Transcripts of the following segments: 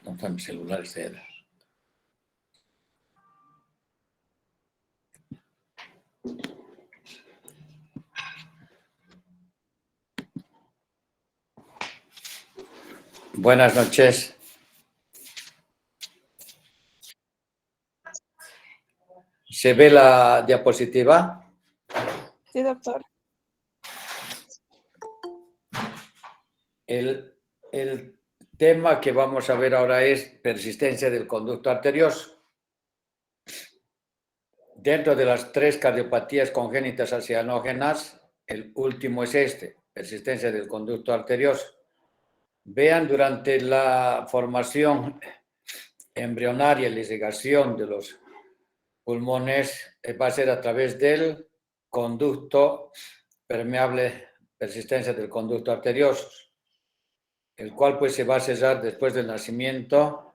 No fue mi celular ese era. Buenas noches. ¿Se ve la diapositiva? Sí, doctor. El tema que vamos a ver ahora es persistencia del conducto arterioso. Dentro de las 3 cardiopatías congénitas acianógenas, el último es este, persistencia del conducto arterioso. Vean, durante la formación embrionaria y la irrigación de los pulmones va a ser a través del conducto permeable, persistencia del conducto arterioso, el cual pues se va a cerrar después del nacimiento,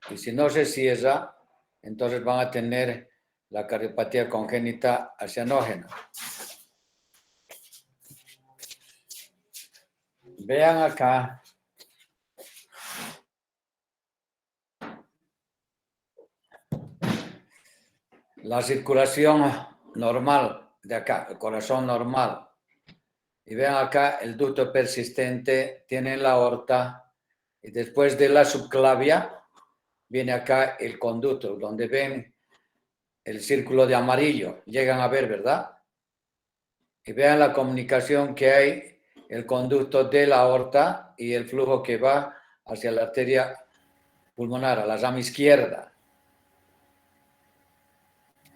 y si no se cierra, entonces van a tener la cardiopatía congénita acianógena. Vean acá. La circulación normal de acá, el corazón normal. Y vean acá el ducto persistente, tiene la aorta, y después de la subclavia viene acá el conducto, donde ven el círculo de amarillo. Llegan a ver, ¿verdad? Y vean la comunicación que hay, el conducto de la aorta y el flujo que va hacia la arteria pulmonar, a la rama izquierda.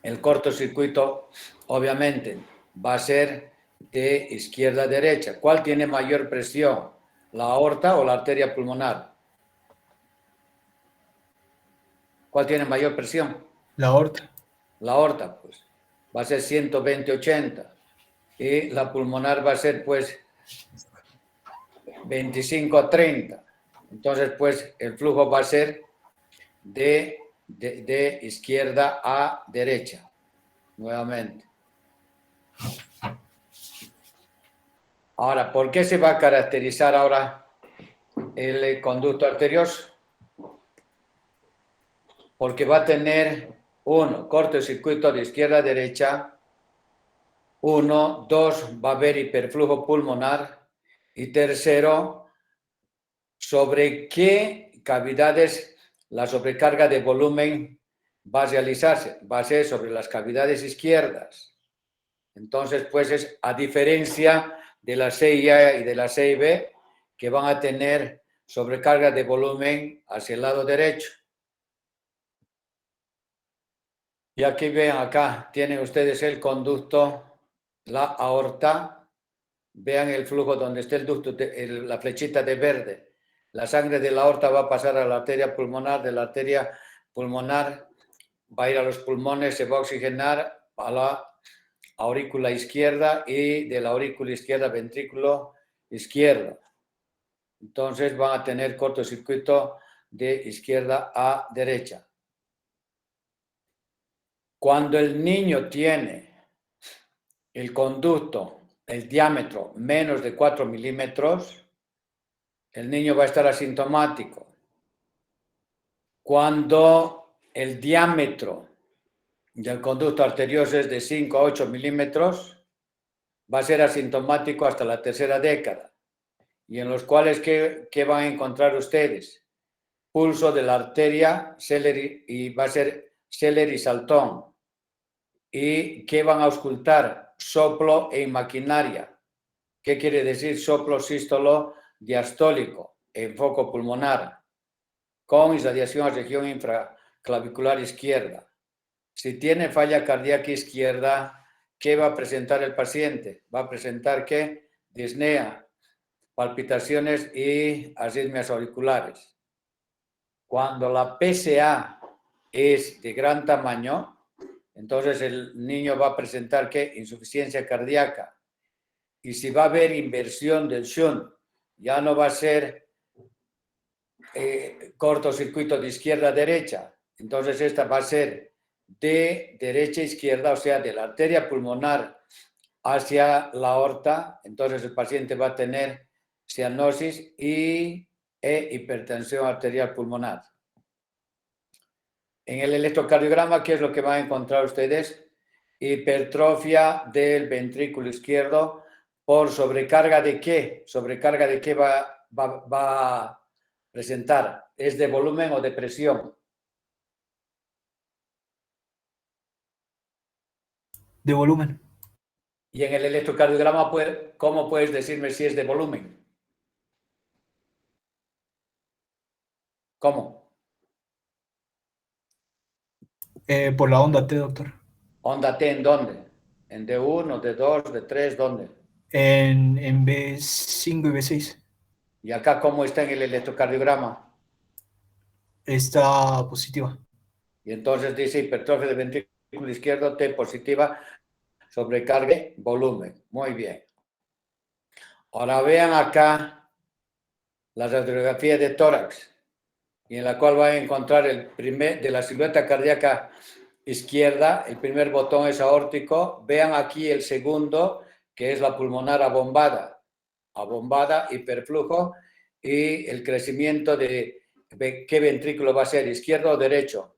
El cortocircuito, obviamente, va a ser de izquierda a derecha. ¿Cuál tiene mayor presión? ¿La aorta o la arteria pulmonar? ¿Cuál tiene mayor presión? La aorta. La aorta, pues, va a ser 120/80. Y la pulmonar va a ser, pues, 25/30. Entonces, pues, el flujo va a ser de izquierda a derecha. Nuevamente. Ahora, ¿por qué se va a caracterizar ahora el conducto arterioso? Porque va a tener 1, cortocircuito de izquierda a derecha, 1, 2, va a haber hiperflujo pulmonar, y tercero, sobre qué cavidades la sobrecarga de volumen va a realizarse, va a ser sobre las cavidades izquierdas. Entonces, pues es a diferencia de la CIA y de la CIB, que van a tener sobrecarga de volumen hacia el lado derecho. Y aquí ven, acá tienen ustedes el conducto, la aorta. Vean el flujo donde está el ducto, la flechita de verde. La sangre de la aorta va a pasar a la arteria pulmonar, de la arteria pulmonar va a ir a los pulmones, se va a oxigenar a la aurícula izquierda, y de la aurícula izquierda ventrículo izquierdo. Entonces van a tener cortocircuito de izquierda a derecha. Cuando el niño tiene el conducto, el diámetro menos de 4 milímetros, el niño va a estar asintomático. Cuando el diámetro del conducto arterioso es de 5 a 8 milímetros, va a ser asintomático hasta la tercera década. Y en los cuales, ¿qué van a encontrar ustedes? Pulso de la arteria, y va a ser Seller y Saltón. ¿Y qué van a auscultar? Soplo e maquinaria. ¿Qué quiere decir soplo sístolo diastólico en foco pulmonar? Con irradiación a región infraclavicular izquierda. Si tiene falla cardíaca izquierda, ¿qué va a presentar el paciente? Va a presentar, ¿qué? Disnea, palpitaciones y arritmias auriculares. Cuando la PSA es de gran tamaño, entonces el niño va a presentar, ¿qué? Insuficiencia cardíaca. Y si va a haber inversión del shunt, ya no va a ser cortocircuito de izquierda a derecha. Entonces esta va a ser de derecha a izquierda, o sea, de la arteria pulmonar hacia la aorta. Entonces el paciente va a tener cianosis e hipertensión arterial pulmonar. En el electrocardiograma, ¿qué es lo que van a encontrar ustedes? Hipertrofia del ventrículo izquierdo por sobrecarga de qué? ¿Sobrecarga de qué va a presentar? ¿Es de volumen o de presión? De volumen. Y en el electrocardiograma, ¿cómo puedes decirme si es de volumen? ¿Cómo? Por la onda T, doctor. ¿Onda T en dónde? ¿En D1, D2, D3? ¿Dónde? En B5 y B6. ¿Y acá cómo está en el electrocardiograma? Está positiva. Y entonces dice hipertrofia del ventrículo izquierdo, T positiva, sobrecarga, volumen. Muy bien. Ahora vean acá la radiografía de tórax, y en la cual van a encontrar el primer, de la silueta cardíaca izquierda, el primer botón es aórtico. Vean aquí el segundo, que es la pulmonar abombada, hiperflujo, y el crecimiento de qué ventrículo va a ser, izquierdo o derecho.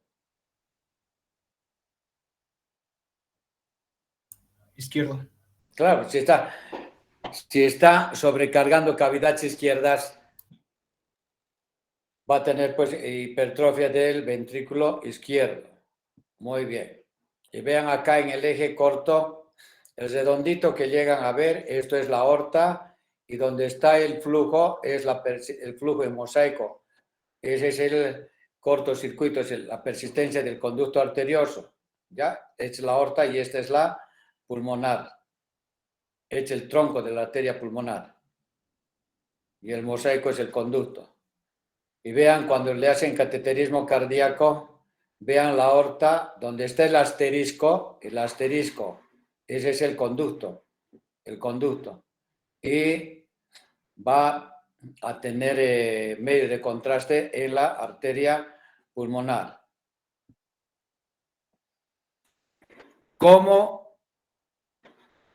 Izquierdo. Claro, si está sobrecargando cavidades izquierdas, va a tener pues hipertrofia del ventrículo izquierdo. Muy bien. Y vean acá en el eje corto, el redondito que llegan a ver, esto es la aorta, y donde está el flujo es el flujo en mosaico. Ese es el cortocircuito, es la persistencia del conducto arterioso. ¿Ya? Es la aorta y esta es la pulmonar. Es el tronco de la arteria pulmonar. Y el mosaico es el conducto. Y vean, cuando le hacen cateterismo cardíaco, vean la aorta, donde está el asterisco, ese es el conducto, y va a tener medio de contraste en la arteria pulmonar. ¿Cómo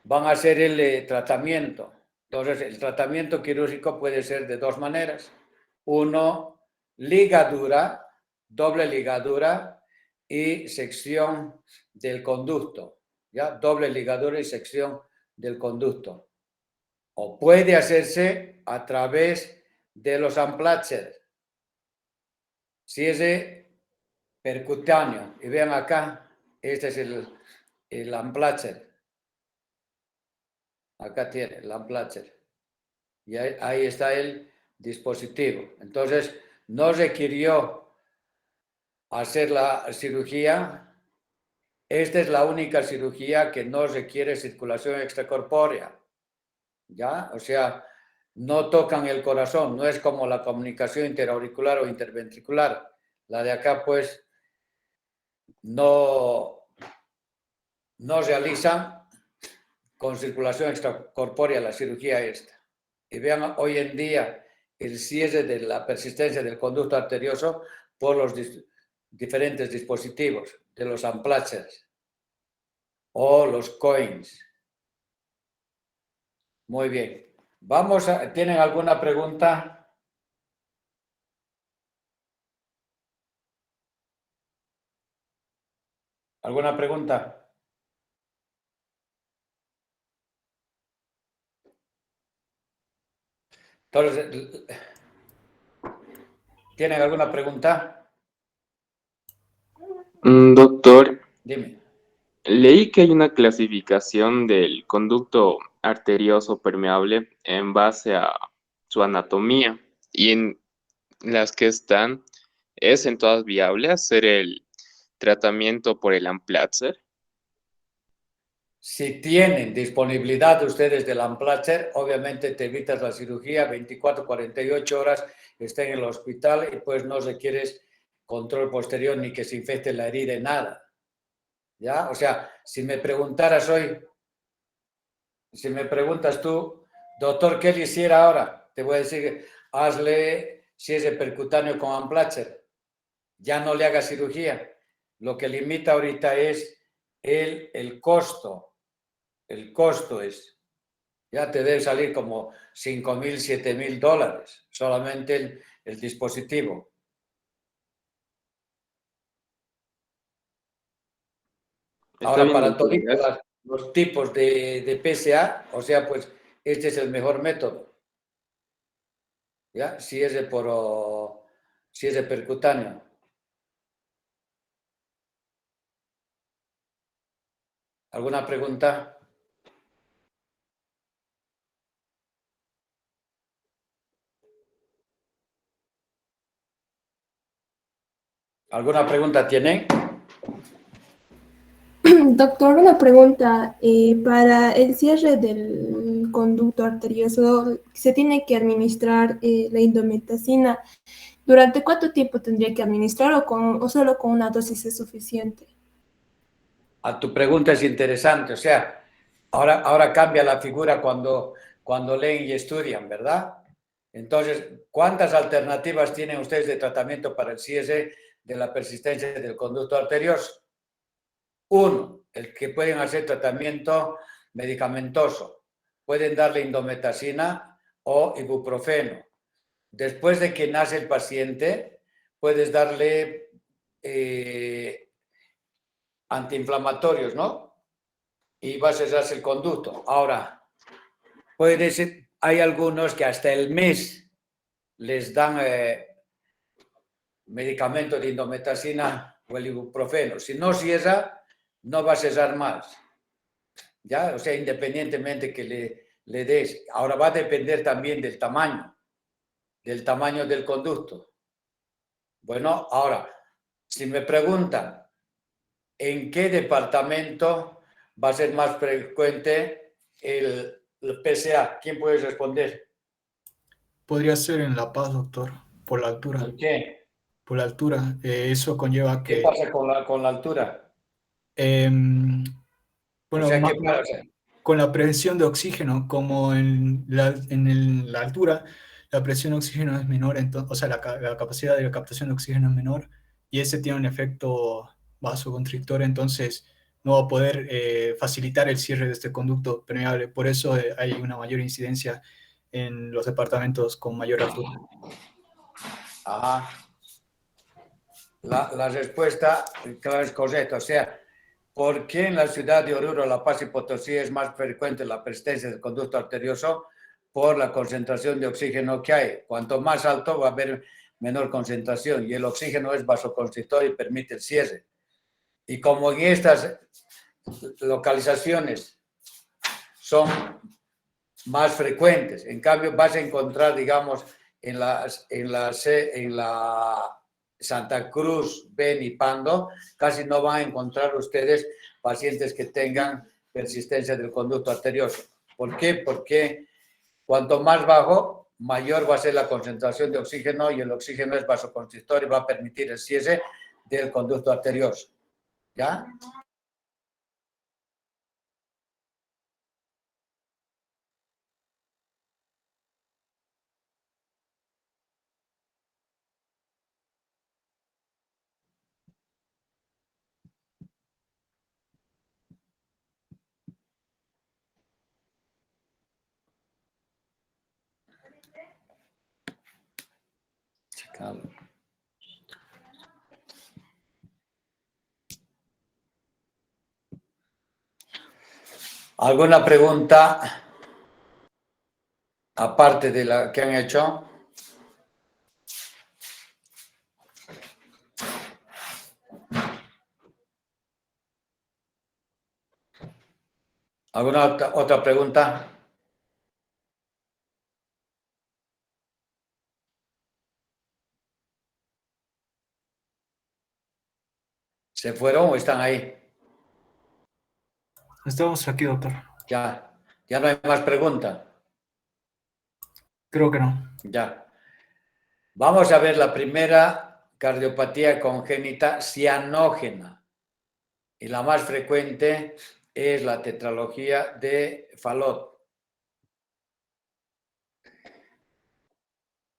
van a hacer el tratamiento? Entonces, el tratamiento quirúrgico puede ser de dos maneras. Uno, ligadura, doble ligadura y sección del conducto. ¿Ya? Doble ligadura y sección del conducto. O puede hacerse a través de los Amplatzer. Si es de percutáneo, y vean acá, este es el Amplatzer. Acá tiene el Amplatzer. Y ahí está el dispositivo. Entonces, no requirió hacer la cirugía. Esta es la única cirugía que no requiere circulación extracorpórea. ¿Ya? O sea, no tocan el corazón, no es como la comunicación interauricular o interventricular. La de acá, pues, no realizan con circulación extracorpórea la cirugía esta. Y vean hoy en día el cierre de la persistencia del conducto arterioso por los diferentes dispositivos de los Amplatchers o los coins. Muy bien. ¿Tienen alguna pregunta? ¿Alguna pregunta? Entonces, ¿tienen alguna pregunta? Doctor, Dime. leí que hay una clasificación del conducto arterioso permeable en base a su anatomía y en las que están, ¿es en todas viable hacer el tratamiento por el Amplatzer? Si tienen disponibilidad ustedes del Amplatzer, obviamente te evitas la cirugía, 24, 48 horas estén en el hospital y pues no requieres control posterior ni que se infecte la herida y nada. ¿Ya? O sea, si me preguntaras hoy, si me preguntas tú, doctor, ¿qué le hiciera ahora? Te voy a decir, hazle, si es de percutáneo con Amplatzer, ya no le haga cirugía. Lo que limita ahorita es el costo. El costo es, ya te debe salir como $5,000, $7,000 solamente el dispositivo. Ahora, bien, para doctor, todos gracias. los tipos de PSA, o sea, pues este es el mejor método. ¿Ya? Si es de percutáneo. ¿Alguna pregunta? ¿Alguna pregunta tienen? Doctor, una pregunta. Para el cierre del conducto arterioso, ¿se tiene que administrar la indometacina? ¿Durante cuánto tiempo tendría que administrar o solo con una dosis es suficiente? A tu pregunta es interesante. O sea, ahora cambia la figura cuando leen y estudian, ¿verdad? Entonces, ¿cuántas alternativas tienen ustedes de tratamiento para el cierre de la persistencia del conducto arterioso? Uno, el que pueden hacer tratamiento medicamentoso. Pueden darle indometacina o ibuprofeno. Después de que nace el paciente, puedes darle antiinflamatorios, ¿no? Y va a cerrarse el conducto. Ahora, puede ser, hay algunos que hasta el mes les dan medicamento de indometacina o el ibuprofeno. Si no cierra, no va a cerrar más. ¿Ya? O sea, independientemente que le des. Ahora va a depender también del tamaño del conducto. Bueno, ahora, si me preguntan en qué departamento va a ser más frecuente el PSA, ¿quién puede responder? Podría ser en La Paz, doctor, por la altura. ¿Por qué? Por la altura. Eso conlleva ¿Qué que, pasa con la altura? O bueno, sea, ¿qué pasa? con la presión de oxígeno, como la altura, la presión de oxígeno es menor, entonces, o sea, la capacidad de captación de oxígeno es menor y ese tiene un efecto vasoconstrictor, entonces no va a poder facilitar el cierre de este conducto permeable. Por eso hay una mayor incidencia en los departamentos con mayor altura. Ajá. La respuesta, claro, es correcta. O sea, ¿por qué en la ciudad de Oruro, La Paz y Potosí es más frecuente la persistencia del conducto arterioso? Por la concentración de oxígeno que hay. Cuanto más alto va a haber menor concentración y el oxígeno es vasoconstrictor y permite el cierre. Y como en estas localizaciones son más frecuentes, en cambio vas a encontrar, digamos, en la Santa Cruz, Beni y Pando, casi no van a encontrar ustedes pacientes que tengan persistencia del conducto arterioso. ¿Por qué? Porque cuanto más bajo, mayor va a ser la concentración de oxígeno y el oxígeno es vasoconstrictor y va a permitir el cierre del conducto arterioso. ¿Ya? Checalo. ¿Alguna pregunta aparte de la que han hecho? ¿Alguna otra pregunta? ¿Se fueron o están ahí? Estamos aquí, doctor. Ya no hay más preguntas. Creo que no. Ya. Vamos a ver la primera cardiopatía congénita cianógena. Y la más frecuente es la tetralogía de Fallot.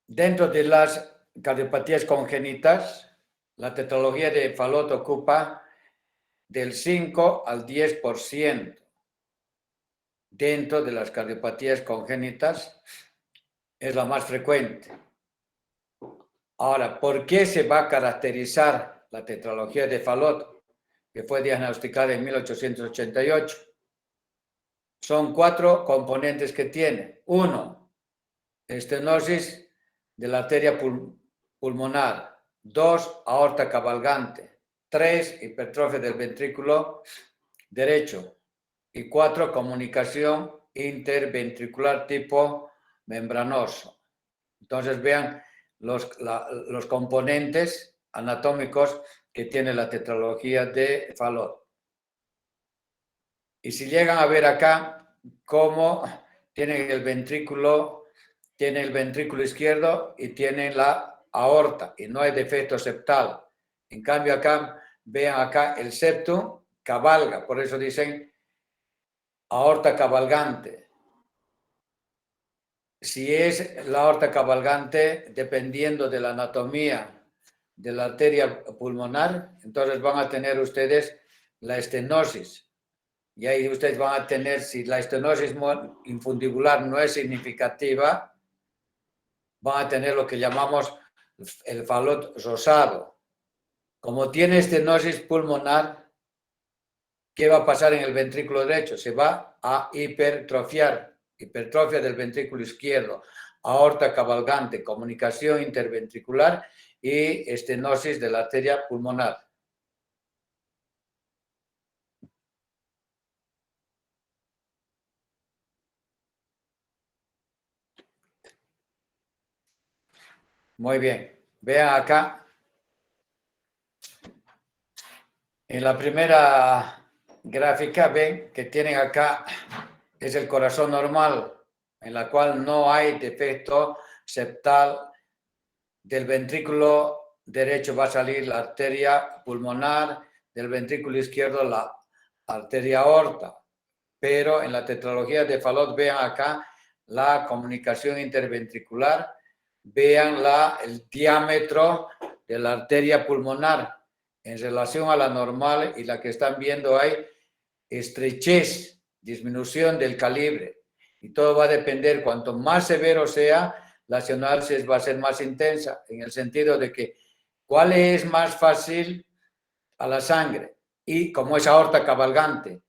Dentro de las cardiopatías congénitas, la tetralogía de Fallot ocupa del 5 al 10%. Dentro de las cardiopatías congénitas es la más frecuente. Ahora, ¿por qué se va a caracterizar la tetralogía de Fallot? que fue diagnosticada en 1888. Son 4 componentes que tiene. 1, estenosis de la arteria pulmonar. 2, aorta cabalgante. 3, hipertrofia del ventrículo derecho. Y 4, comunicación interventricular tipo membranoso. Entonces vean los componentes anatómicos que tiene la tetralogía de Fallot. Y si llegan a ver acá cómo tienen el ventrículo izquierdo y tienen la aorta y no hay defecto septal. En cambio acá, vean acá el septum cabalga, por eso dicen aorta cabalgante. Si es la aorta cabalgante, dependiendo de la anatomía de la arteria pulmonar, entonces van a tener ustedes la estenosis. Y ahí ustedes van a tener, si la estenosis infundibular no es significativa, van a tener lo que llamamos el Fallot rosado. Como tiene estenosis pulmonar, ¿qué va a pasar en el ventrículo derecho? Se va a hipertrofia del ventrículo izquierdo, aorta cabalgante, comunicación interventricular y estenosis de la arteria pulmonar. Muy bien. Vean acá. En la primera gráfica ven que tienen acá, es el corazón normal, en la cual no hay defecto septal. Del ventrículo derecho va a salir la arteria pulmonar, del ventrículo izquierdo la arteria aorta. Pero en la tetralogía de Fallot, vean acá la comunicación interventricular, vean el diámetro de la arteria pulmonar en relación a la normal, y la que están viendo hay estrechez, disminución del calibre. Y todo va a depender, cuanto más severo sea, la cianosis va a ser más intensa, en el sentido de que cuál es más fácil a la sangre, y como es aorta cabalgante,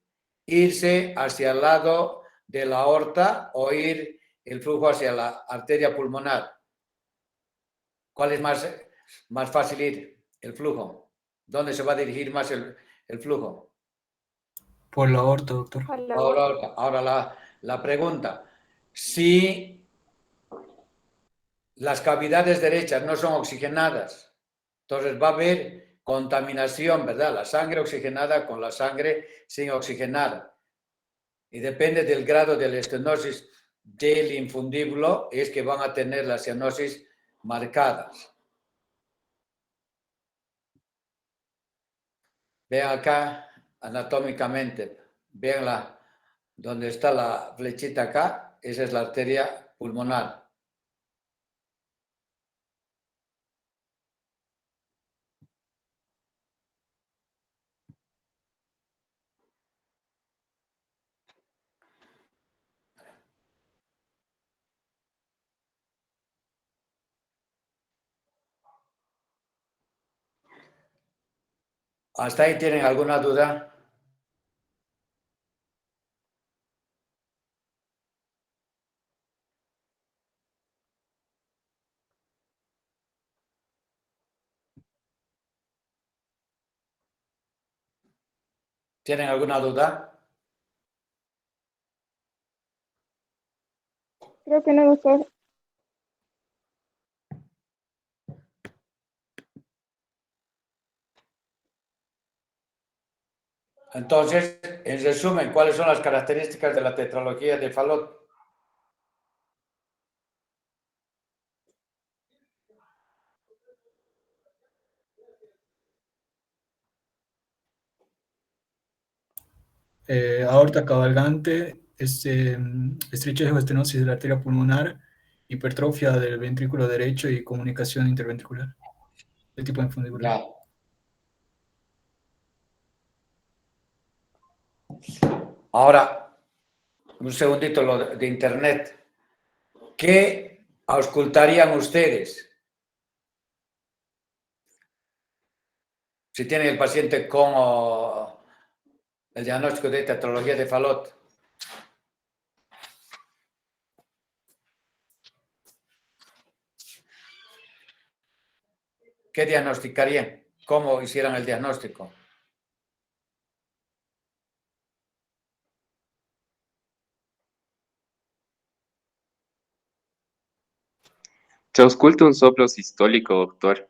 irse hacia el lado de la aorta o ir el flujo hacia la arteria pulmonar. ¿Cuál es más fácil ir? El flujo. ¿Dónde se va a dirigir más el flujo? Por la aorta, doctor. Ahora la pregunta. Si las cavidades derechas no son oxigenadas, entonces va a haber contaminación, ¿verdad? La sangre oxigenada con la sangre sin oxigenar. Y depende del grado de la estenosis del infundíbulo, es que van a tener las cianosis marcadas. Vean acá anatómicamente, vean donde está la flechita acá, esa es la arteria pulmonar. ¿Hasta ahí tienen alguna duda? ¿Tienen alguna duda? Creo que no, doctor. Entonces, en resumen, ¿cuáles son las características de la tetralogía de Fallot? Aorta cabalgante, estrechez o estenosis de la arteria pulmonar, hipertrofia del ventrículo derecho y comunicación interventricular, de tipo infundibular. Ya. Ahora, un segundito lo de internet. ¿Qué auscultarían ustedes? Si tiene el paciente con el diagnóstico de tetralogía de Fallot. ¿Qué diagnosticarían? ¿Cómo hicieran el diagnóstico? Se ausculta un soplo sistólico, doctor,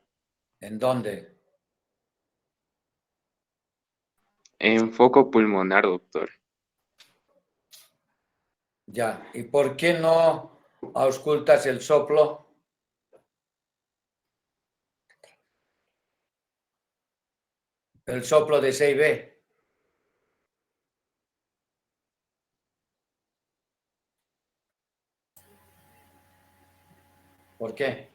¿En dónde? en foco pulmonar, doctor. Ya. ¿Y por qué no auscultas el soplo? El soplo de 6B. ¿Por qué?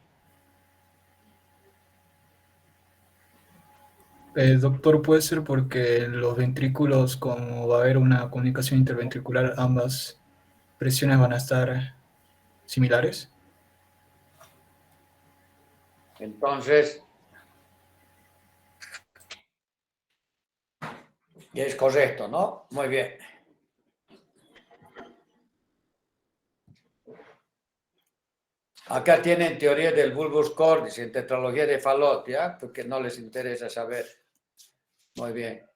Doctor, puede ser porque los ventrículos, como va a haber una comunicación interventricular, ambas presiones van a estar similares. Entonces, es correcto, ¿no? Muy bien. Acá tienen teoría del bulbus cordis en tetralogía de Fallot, ¿ya? Porque no les interesa saber. Muy bien.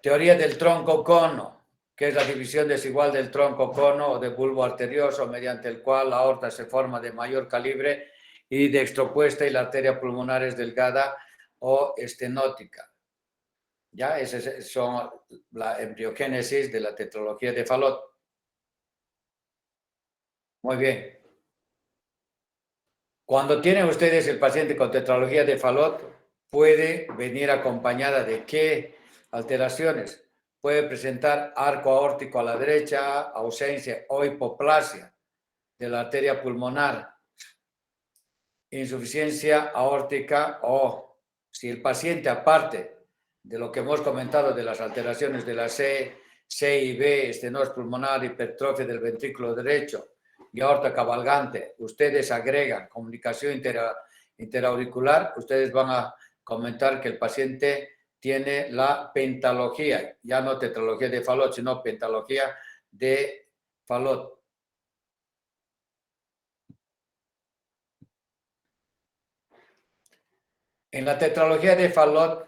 Teoría del tronco cono, que es la división desigual del tronco cono o de bulbo arterioso, mediante el cual la aorta se forma de mayor calibre y dextropuesta y la arteria pulmonar es delgada o estenótica. ¿Ya? Esas son la embriogénesis de la tetralogía de Fallot. Muy bien. Cuando tienen ustedes el paciente con tetralogía de Fallot, puede venir acompañada de qué alteraciones. Puede presentar arco aórtico a la derecha, ausencia o hipoplasia de la arteria pulmonar, insuficiencia aórtica o, si el paciente, aparte de lo que hemos comentado de las alteraciones de la C y B, estenosis pulmonar, hipertrofia del ventrículo derecho y aorta cabalgante, ustedes agregan comunicación interauricular, ustedes van a comentar que el paciente tiene la pentalogía, ya no tetralogía de Fallot, sino pentalogía de Fallot. En la tetralogía de Fallot,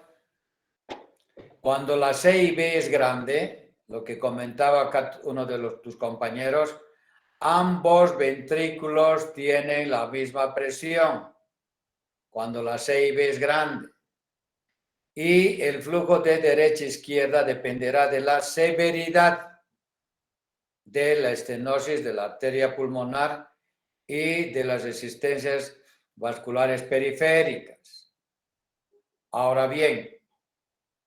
cuando la C y B es grande, lo que comentaba acá uno de tus compañeros, ambos ventrículos tienen la misma presión cuando la C y B es grande. Y el flujo de derecha a izquierda dependerá de la severidad de la estenosis de la arteria pulmonar y de las resistencias vasculares periféricas. Ahora bien,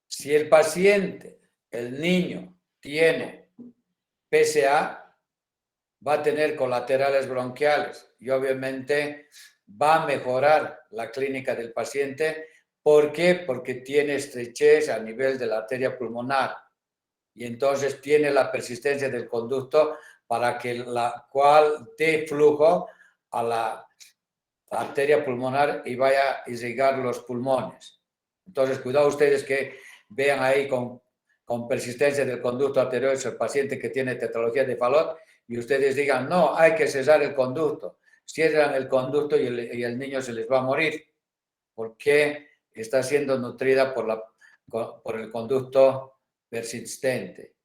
si el paciente, el niño, tiene PSA, va a tener colaterales bronquiales y obviamente va a mejorar la clínica del paciente. ¿Por qué? Porque tiene estrechez a nivel de la arteria pulmonar y entonces tiene la persistencia del conducto para que la cual dé flujo a la arteria pulmonar y vaya a irrigar los pulmones. Entonces, cuidado ustedes que vean ahí con persistencia del conducto arterioso el paciente que tiene tetralogía de Fallot y ustedes digan, no, hay que cesar el conducto. Cierran el conducto y el niño se les va a morir porque está siendo nutrida por el conducto persistente.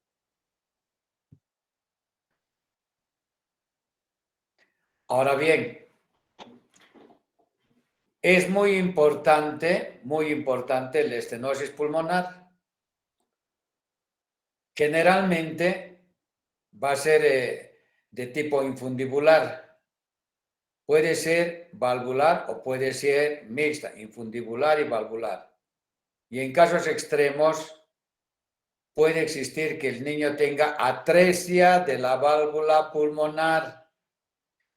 Ahora bien, es muy importante la estenosis pulmonar. Generalmente va a ser de tipo infundibular. Puede ser valvular o puede ser mixta, infundibular y valvular. Y en casos extremos puede existir que el niño tenga atresia de la válvula pulmonar.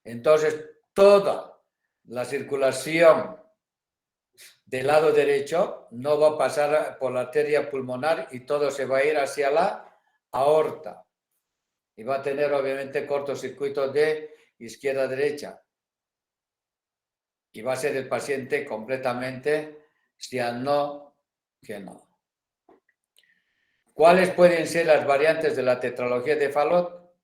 Entonces, toda la circulación del lado derecho no va a pasar por la arteria pulmonar y todo se va a ir hacia la aorta. Y va a tener obviamente cortocircuito de izquierda a derecha. y va a ser el paciente completamente cianógeno. ¿Cuáles pueden ser las variantes de la tetralogía de Fallot?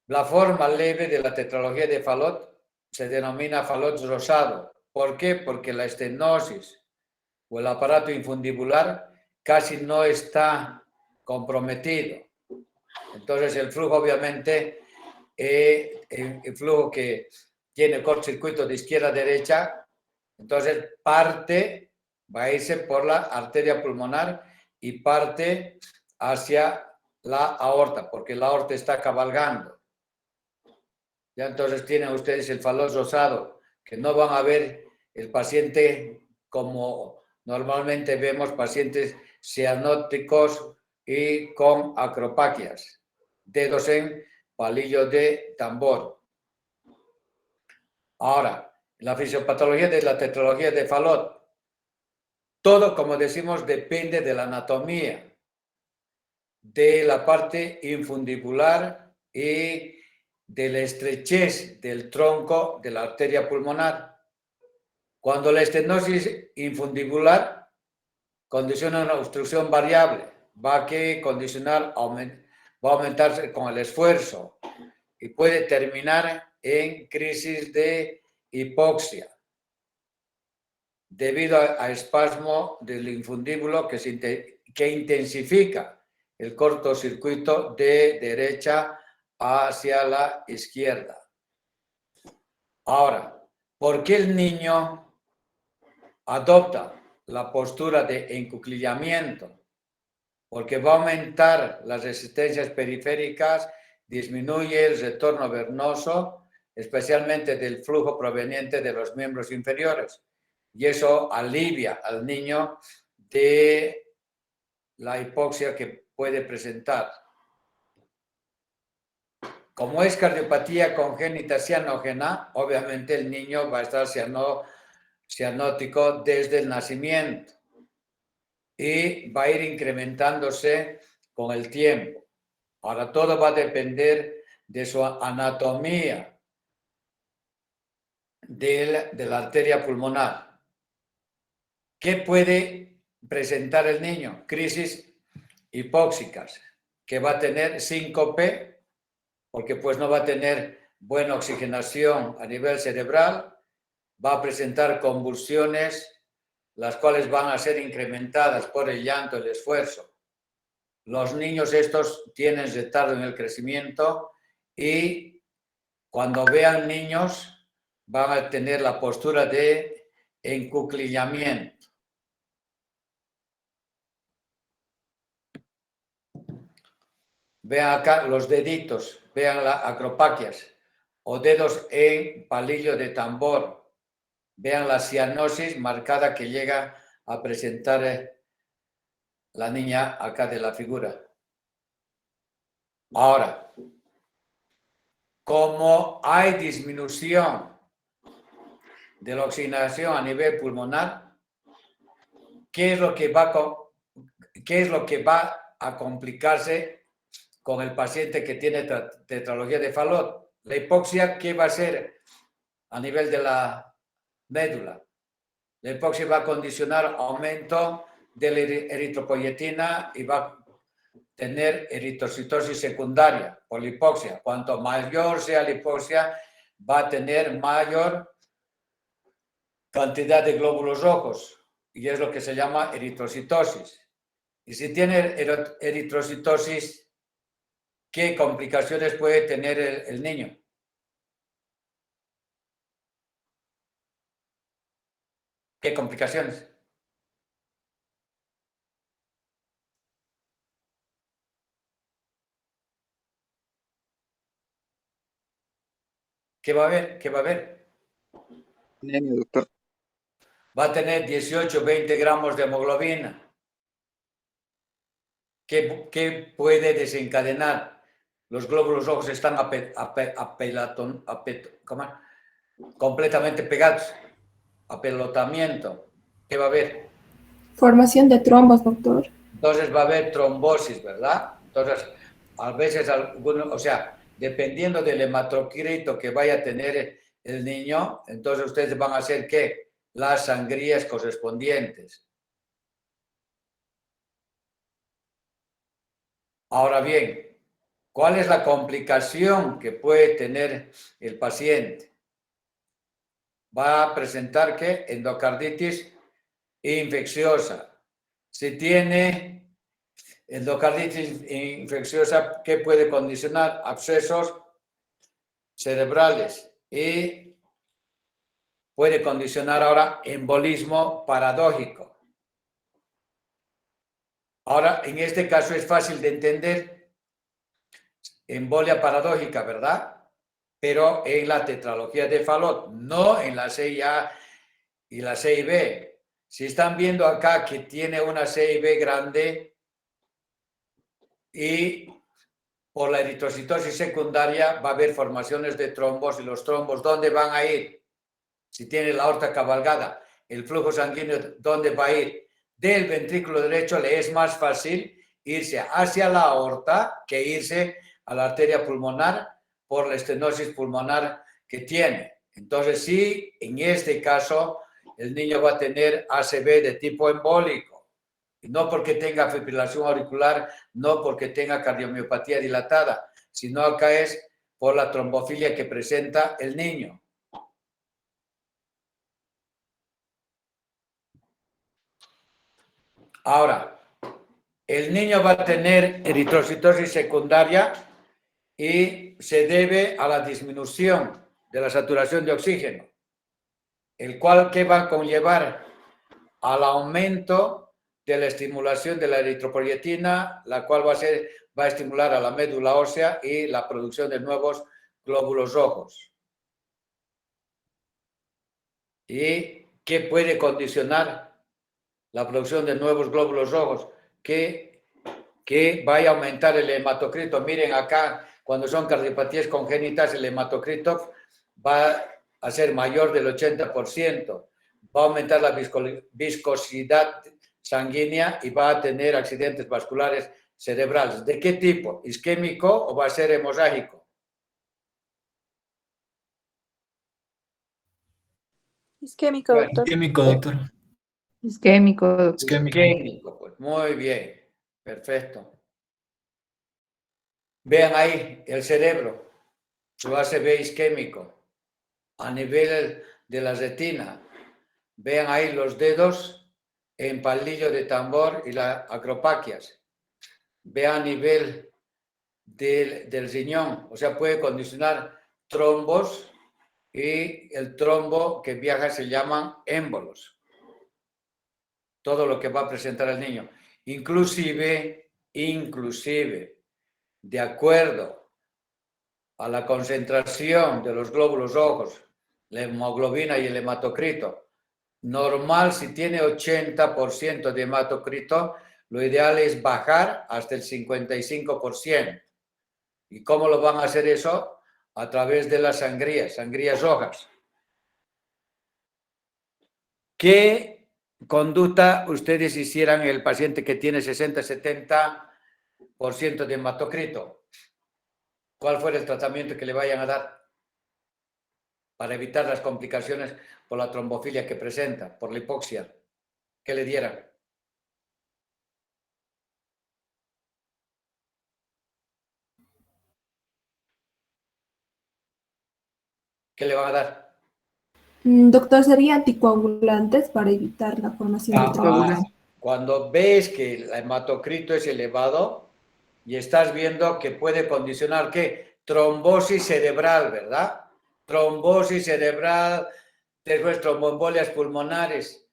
La forma leve de la tetralogía de Fallot se denomina Fallot rosado. ¿Por qué? Porque la estenosis o el aparato infundibular casi no está comprometido. Entonces el flujo, obviamente, el flujo que tiene cortocircuito de izquierda a derecha, entonces parte, va a irse por la arteria pulmonar y parte hacia la aorta, porque la aorta está cabalgando. Ya entonces tienen ustedes el Fallot rosado, que no van a ver el paciente como normalmente vemos pacientes cianóticos y con acropaquias, dedos en palillo de tambor. Ahora, la fisiopatología de la tetralogía de Fallot. Todo, como decimos, depende de la anatomía, de la parte infundibular y de la estrechez del tronco de la arteria pulmonar. Cuando la estenosis infundibular condiciona una obstrucción variable, va a aumentarse con el esfuerzo y puede terminar en crisis de hipoxia debido a espasmo del infundíbulo que intensifica el cortocircuito de derecha hacia la izquierda. Ahora, ¿por qué el niño adopta la postura de encuclillamiento? Porque va a aumentar las resistencias periféricas, disminuye el retorno venoso, especialmente del flujo proveniente de los miembros inferiores. Y eso alivia al niño de la hipoxia que puede presentar. Como es cardiopatía congénita cianógena, obviamente el niño va a estar cianótico desde el nacimiento y va a ir incrementándose con el tiempo. Ahora todo va a depender de su anatomía de la arteria pulmonar. ¿Qué puede presentar el niño? Crisis hipóxicas, que va a tener síncope, porque pues no va a tener buena oxigenación a nivel cerebral, va a presentar convulsiones, las cuales van a ser incrementadas por el llanto, el esfuerzo. Los niños estos tienen retardo en el crecimiento y cuando vean niños van a tener la postura de encuclillamiento. Vean acá los deditos, vean las acropaquias o dedos en palillo de tambor. Vean la cianosis marcada que llega a presentar la niña acá de la figura. Ahora, como hay disminución de la oxigenación a nivel pulmonar, ¿qué es lo que va a complicarse con el paciente que tiene tetralogía de Fallot? La hipoxia, ¿qué va a ser a nivel de la médula? La hipoxia va a condicionar aumento de la eritropoyetina y va a tener eritrocitosis secundaria por la hipoxia. Cuanto mayor sea la hipoxia, va a tener mayor cantidad de glóbulos rojos y es lo que se llama eritrocitosis. Y si tiene eritrocitosis, ¿qué complicaciones puede tener el niño? ¿Qué complicaciones? ¿Qué va a haber? ¿Qué va a haber? Anemia, doctor. Va a tener 18, 20 gramos de hemoglobina. ¿Qué puede desencadenar? Los glóbulos rojos están completamente pegados. Apelotamiento. ¿Qué va a haber? Formación de trombos, doctor. Entonces va a haber trombosis, ¿verdad? Entonces, a veces, dependiendo del hematocrito que vaya a tener el niño, entonces ustedes van a hacer ¿qué? Las sangrías correspondientes. Ahora bien, ¿cuál es la complicación que puede tener el paciente? Va a presentar ¿qué? Endocarditis infecciosa. Si tiene endocarditis infecciosa, ¿qué puede condicionar? Abscesos cerebrales y puede condicionar ahora embolismo paradójico. Ahora, en este caso es fácil de entender embolia paradójica, ¿verdad? Pero en la tetralogía de Fallot, no en la CIA y la CIB. Si están viendo acá que tiene una CIB grande y por la eritrocitosis secundaria va a haber formaciones de trombos, y los trombos, ¿dónde van a ir? Si tiene la aorta cabalgada, el flujo sanguíneo, ¿dónde va a ir? Del ventrículo derecho le es más fácil irse hacia la aorta que irse a la arteria pulmonar por la estenosis pulmonar que tiene. Entonces, sí, en este caso, el niño va a tener ACV de tipo embólico. Y no porque tenga fibrilación auricular, no porque tenga cardiomiopatía dilatada, sino acá es por la trombofilia que presenta el niño. Ahora, el niño va a tener eritrocitosis secundaria y se debe a la disminución de la saturación de oxígeno, el cual ¿qué va a conllevar? Al aumento de la estimulación de la eritropoyetina, la cual va a estimular a la médula ósea y la producción de nuevos glóbulos rojos. ¿Y qué puede condicionar la producción de nuevos glóbulos rojos? Que vaya a aumentar el hematocrito. Miren acá, cuando son cardiopatías congénitas, el hematocrito va a ser mayor del 80%. Va a aumentar la viscosidad sanguínea y va a tener accidentes vasculares cerebrales. ¿De qué tipo? ¿Isquémico o va a ser hemorrágico? Isquémico, Bueno, doctor. Isquémico, doctor. Isquémico, doctor. Isquémico, pues muy bien, perfecto. Vean ahí el cerebro, su ACV isquémico a nivel de la retina. Vean ahí los dedos en palillo de tambor y las acropaquias. Vean a nivel del riñón, o sea, puede condicionar trombos y el trombo que viaja se llaman émbolos. Todo lo que va a presentar el niño. Inclusive, de acuerdo a la concentración de los glóbulos rojos, la hemoglobina y el hematocrito, normal si tiene 80% de hematocrito, lo ideal es bajar hasta el 55%. ¿Y cómo lo van a hacer eso? A través de las sangrías rojas. ¿Qué conducta ustedes hicieran en el paciente que tiene 60-70% de hematocrito? ¿Cuál fuera el tratamiento que le vayan a dar para evitar las complicaciones por la trombofilia que presenta, por la hipoxia? ¿Qué le dieran? ¿Qué le van a dar? Doctor, ¿sería anticoagulantes para evitar la formación de trombosis? Cuando ves que el hematocrito es elevado y estás viendo que puede condicionar ¿qué? Trombosis cerebral, ¿verdad? Trombosis cerebral, después tromboembolias pulmonares.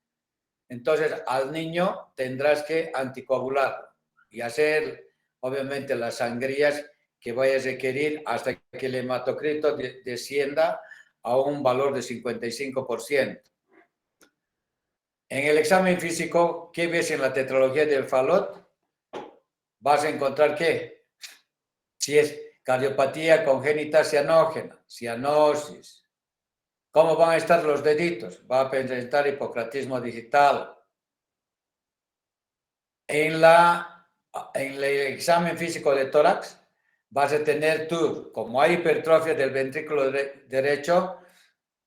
Entonces, al niño tendrás que anticoagular y hacer, obviamente, las sangrías que vayas a requerir hasta que el hematocrito descienda a un valor de 55%. En el examen físico, ¿qué ves en la tetralogía del Fallot? Vas a encontrar ¿qué? Si es cardiopatía congénita cianógena, cianosis. ¿Cómo van a estar los deditos? Va a presentar hipocratismo digital. En el examen físico de tórax vas a tener tú, como hay hipertrofia del ventrículo derecho,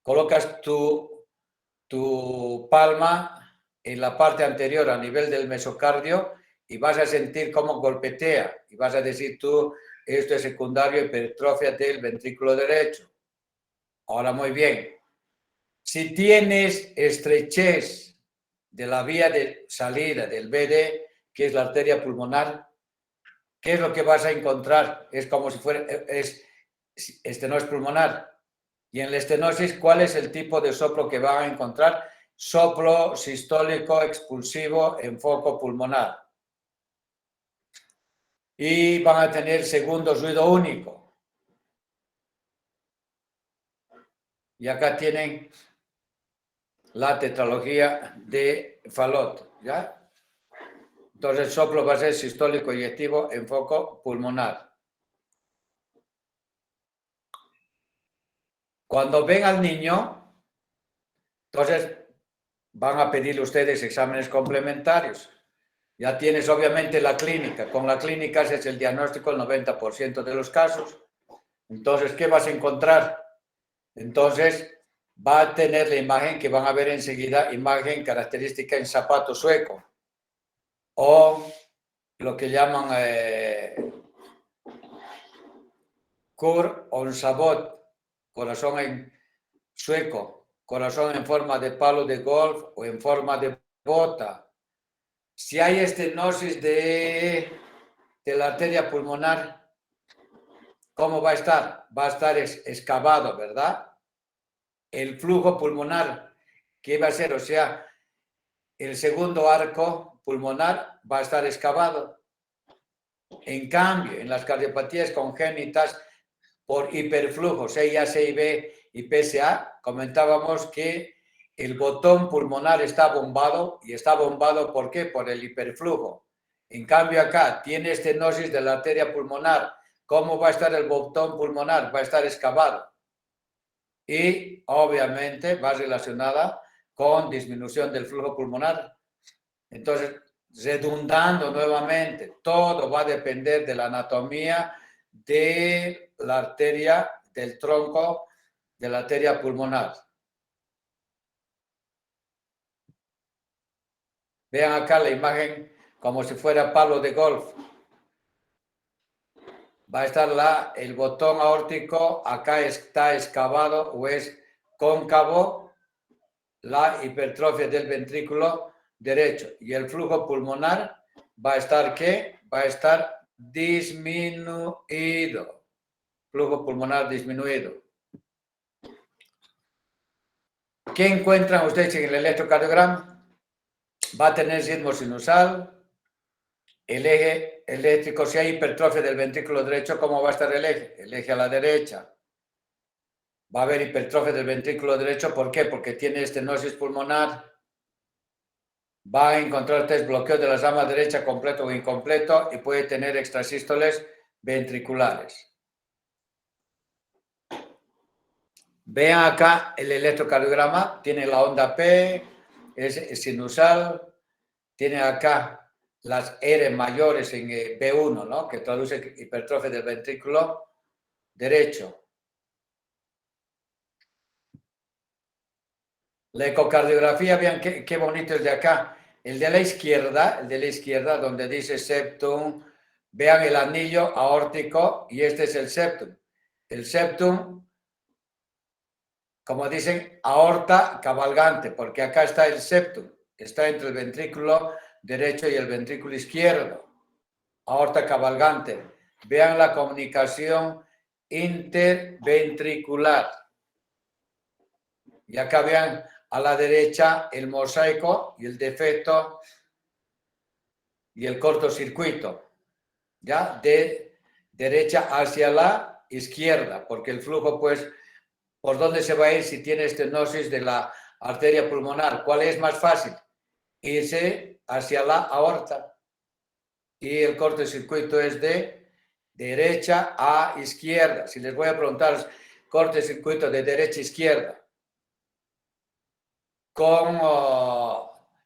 colocas tu palma en la parte anterior a nivel del mesocardio y vas a sentir cómo golpetea y vas a decir tú, esto es secundario hipertrofia del ventrículo derecho. Ahora muy bien, si tienes estrechez de la vía de salida del BD, que es la arteria pulmonar, ¿qué es lo que vas a encontrar? Es como si fuera estenosis pulmonar. Y en la estenosis, ¿cuál es el tipo de soplo que van a encontrar? Soplo sistólico expulsivo en foco pulmonar. Y van a tener segundo ruido único. Y acá tienen la tetralogía de Fallot, ¿ya? Entonces el soplo va a ser sistólico eyectivo en foco pulmonar. Cuando ven al niño, entonces van a pedirle ustedes exámenes complementarios. Ya tienes obviamente la clínica. Con la clínica es el diagnóstico el 90% de los casos. Entonces, ¿qué vas a encontrar? Entonces, va a tener la imagen que van a ver enseguida, imagen característica en zapato sueco. O lo que llaman Kur on sabot, corazón en sueco, corazón en forma de palo de golf o en forma de bota. Si hay estenosis de la arteria pulmonar, ¿cómo va a estar? Va a estar excavado, ¿verdad? El flujo pulmonar, ¿qué va a ser? O sea, el segundo arco pulmonar va a estar excavado. En cambio, en las cardiopatías congénitas por hiperflujo, CIA, CIB y PSA, comentábamos que el botón pulmonar está bombado. ¿Y está bombado por qué? Por el hiperflujo. En cambio acá tiene estenosis de la arteria pulmonar. ¿Cómo va a estar el botón pulmonar? Va a estar excavado. Y obviamente va relacionada con disminución del flujo pulmonar. Entonces, redundando nuevamente, todo va a depender de la anatomía de la arteria, del tronco de la arteria pulmonar. Vean acá la imagen como si fuera palo de golf. Va a estar el botón aórtico, acá está excavado o es cóncavo, la hipertrofia del ventrículo derecho. Y el flujo pulmonar va a estar, ¿qué? Va a estar disminuido. Flujo pulmonar disminuido. ¿Qué encuentran ustedes en el electrocardiograma? Va a tener ritmo sinusal, el eje eléctrico, si hay hipertrofia del ventrículo derecho, ¿cómo va a estar el eje? El eje a la derecha. Va a haber hipertrofia del ventrículo derecho, ¿por qué? Porque tiene estenosis pulmonar. Va a encontrar bloqueo de la rama derecha completo o incompleto y puede tener extrasístoles ventriculares. Vean acá el electrocardiograma, tiene la onda P, es sinusal, tiene acá las R mayores en B1, ¿no? Que traduce hipertrofia del ventrículo derecho. La ecocardiografía, vean qué bonito es de acá. El de la izquierda, donde dice septum, vean el anillo aórtico y este es el septum. El septum, como dicen, aorta cabalgante, porque acá está el septum, está entre el ventrículo derecho y el ventrículo izquierdo. Aorta cabalgante. Vean la comunicación interventricular. Y acá vean a la derecha el mosaico y el defecto y el cortocircuito. ¿Ya? De derecha hacia la izquierda, porque el flujo, pues, ¿por dónde se va a ir si tiene estenosis de la arteria pulmonar? ¿Cuál es más fácil? Irse hacia la aorta. Y el cortocircuito es de derecha a izquierda. Si les voy a preguntar, cortocircuito de derecha a izquierda, con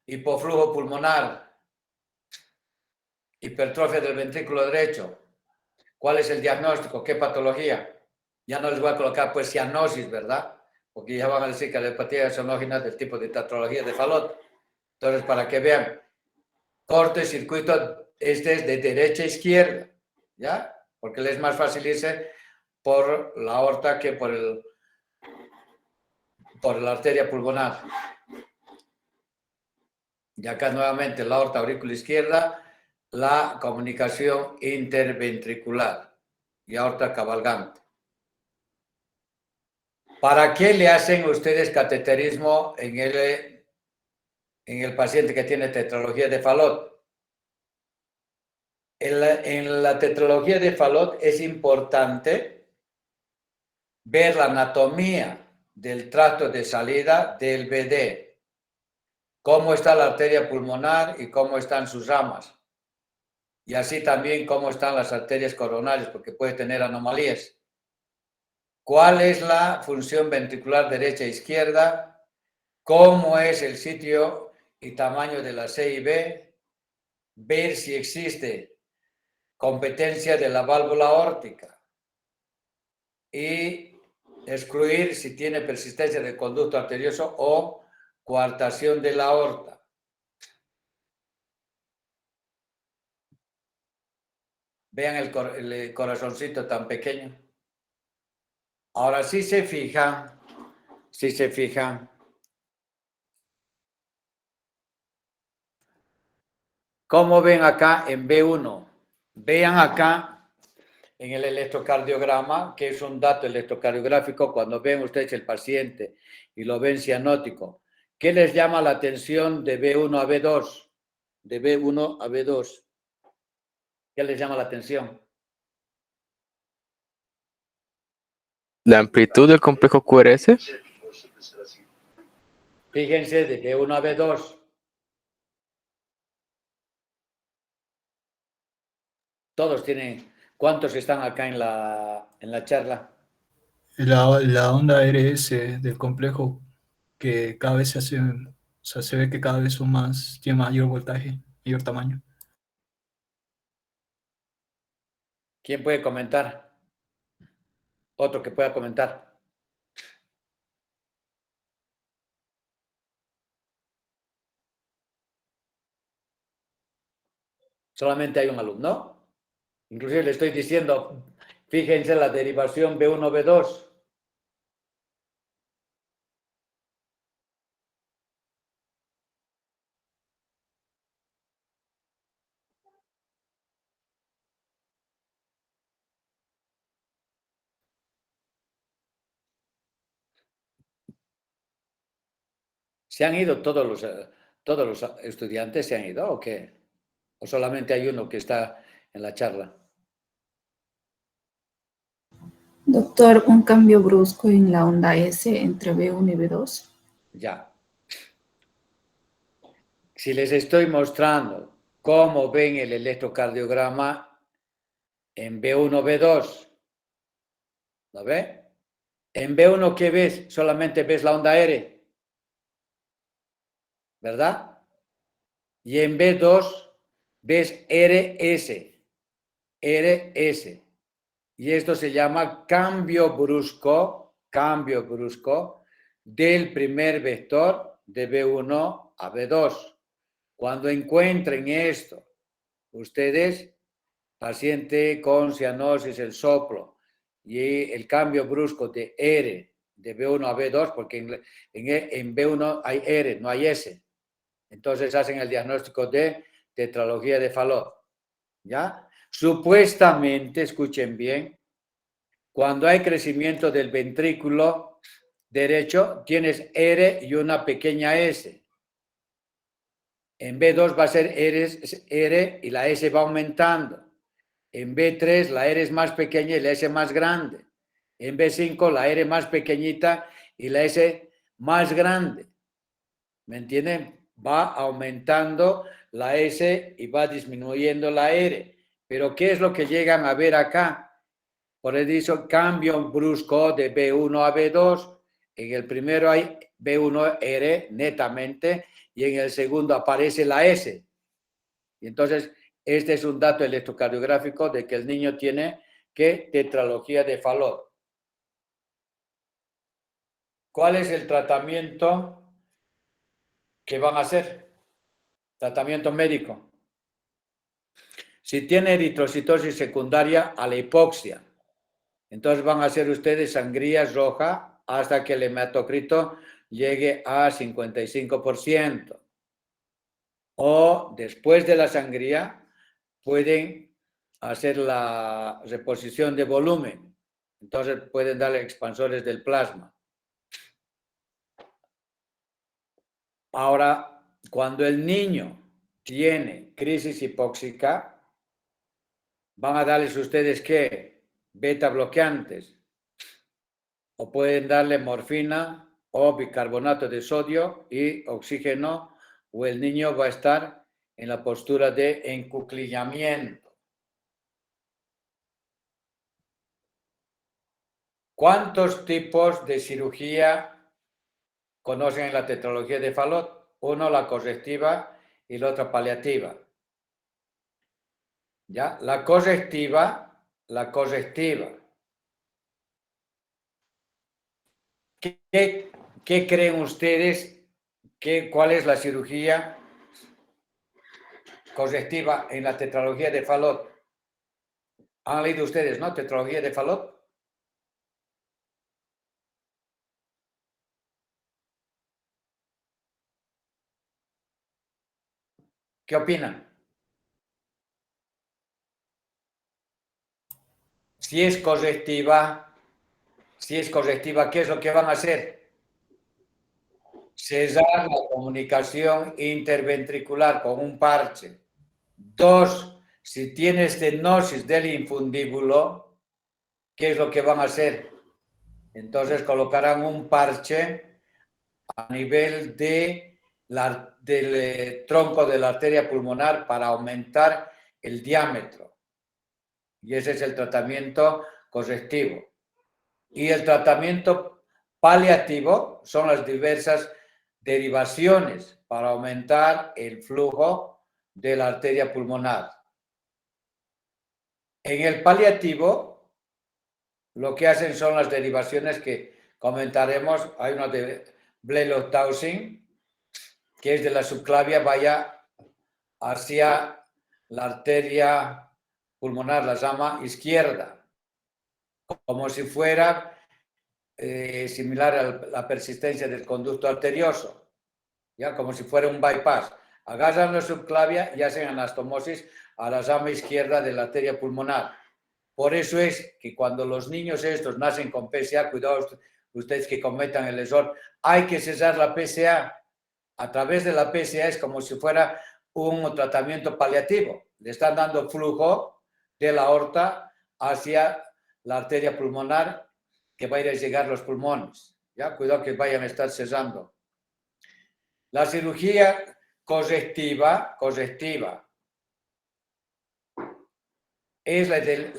hipoflujo pulmonar, hipertrofia del ventrículo derecho, ¿cuál es el diagnóstico? ¿Qué patología? Ya no les voy a colocar pues cianosis, ¿verdad? porque ya van a decir que la hepatitis exógena del tipo de tetralogía de Fallot. Entonces, para que vean, cortocircuito, este es de derecha a izquierda, ¿ya? Porque le es más fácil irse por la aorta que por la arteria pulmonar. Y acá nuevamente la aorta aurícula izquierda, la comunicación interventricular y aorta cabalgante. ¿Para qué le hacen ustedes cateterismo en el paciente que tiene tetralogía de Fallot? En la tetralogía de Fallot es importante ver la anatomía del tracto de salida del BD, cómo está la arteria pulmonar y cómo están sus ramas. Y así también cómo están las arterias coronarias, porque puede tener anomalías. ¿Cuál es la función ventricular derecha e izquierda? ¿Cómo es el sitio y tamaño de la C y B? Ver si existe competencia de la válvula aórtica y excluir si tiene persistencia del conducto arterioso o coartación de la aorta. Vean el corazoncito tan pequeño. Ahora, si se fijan, ¿cómo ven acá en B1? Vean acá en el electrocardiograma, que es un dato electrocardiográfico, cuando ven ustedes el paciente y lo ven cianótico. ¿Qué les llama la atención de B1 a B2? De B1 a B2. ¿Qué les llama la atención? La amplitud del complejo QRS. Fíjense, de B1 a B2. Todos tienen... ¿Cuántos están acá en la charla? La onda RS del complejo que cada vez se hace, o sea, se ve que cada vez son más, tiene mayor voltaje, mayor tamaño. ¿Quién puede comentar? Otro que pueda comentar. Solamente hay un alumno. Inclusive le estoy diciendo, fíjense la derivación B1, B2. ¿Se han ido todos los estudiantes? ¿Se han ido o qué? ¿O solamente hay uno que está en la charla? Doctor, un cambio brusco en la onda S entre B1 y B2. Ya. Si les estoy mostrando cómo ven el electrocardiograma en B1, B2, ¿lo ve? En B1, ¿qué ves? Solamente ves la onda R, ¿verdad? Y en B2 ves RS. Y esto se llama cambio brusco del primer vector de B1 a B2. Cuando encuentren esto, ustedes, paciente con cianosis, el soplo y el cambio brusco de R de B1 a B2, porque en B1 hay R, no hay S. Entonces hacen el diagnóstico de tetralogía de Fallot. ¿Ya? Supuestamente, escuchen bien, cuando hay crecimiento del ventrículo derecho, tienes R y una pequeña S. En B2 va a ser R y la S va aumentando. En B3 la R es más pequeña y la S más grande. En B5 la R más pequeñita y la S más grande. ¿Me entienden? Va aumentando la S y va disminuyendo la R. Pero ¿qué es lo que llegan a ver acá? Por eso cambio brusco de B1 a B2. En el primero hay B1R netamente y en el segundo aparece la S. Y entonces, este es un dato electrocardiográfico de que el niño tiene tetralogía de Fallot. ¿cuál es el tratamiento que van a hacer? Tratamiento médico. Si tiene eritrocitosis secundaria a la hipoxia, entonces van a hacer ustedes sangría roja hasta que el hematocrito llegue a 55%. O después de la sangría pueden hacer la reposición de volumen. Entonces pueden darle expansores del plasma. Ahora, cuando el niño tiene crisis hipóxica, van a darles ustedes ¿qué? Beta bloqueantes. O pueden darle morfina o bicarbonato de sodio y oxígeno, o el niño va a estar en la postura de encuclillamiento. ¿Cuántos tipos de cirugía conocen en la tetralogía de Fallot? Uno, la correctiva y la otra paliativa. ¿Ya? La correctiva. ¿Qué creen ustedes? ¿Cuál es la cirugía correctiva en la tetralogía de Fallot? ¿Han leído ustedes, no? Tetralogía de Fallot. ¿Qué opinan? Si es correctiva, ¿qué es lo que van a hacer? Cesar la comunicación interventricular con un parche. 2, si tiene estenosis del infundíbulo, ¿qué es lo que van a hacer? Entonces colocarán un parche a nivel del tronco de la arteria pulmonar para aumentar el diámetro. Y ese es el tratamiento correctivo. Y el tratamiento paliativo son las diversas derivaciones para aumentar el flujo de la arteria pulmonar. En el paliativo, lo que hacen son las derivaciones que comentaremos. Hay una de Blalock-Townsend, que es de la subclavia, vaya hacia la arteria pulmonar, la llama izquierda, como si fuera similar a la persistencia del conducto arterioso, ya como si fuera un bypass. Agarran la subclavia y hacen anastomosis a la rama izquierda de la arteria pulmonar. Por eso es que cuando los niños estos nacen con PSA, cuidado ustedes que cometan el error, hay que cesar la PSA. A través de la PSA es como si fuera un tratamiento paliativo. Le están dando flujo de la aorta hacia la arteria pulmonar que va a ir a llegar a los pulmones. ¿Ya? Cuidado que vayan a estar cesando. La cirugía correctiva es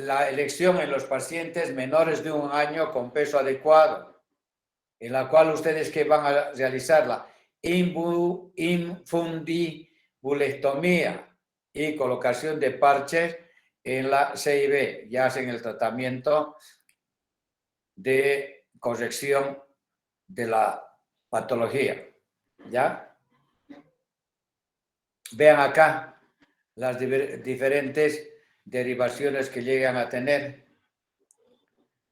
la elección en los pacientes menores de 1 año con peso adecuado, en la cual ustedes que van a realizar la infundibulectomía y colocación de parches en la CIB. Ya hacen el tratamiento de corrección de la patología. ¿Ya? Vean acá las diferentes derivaciones que llegan a tener.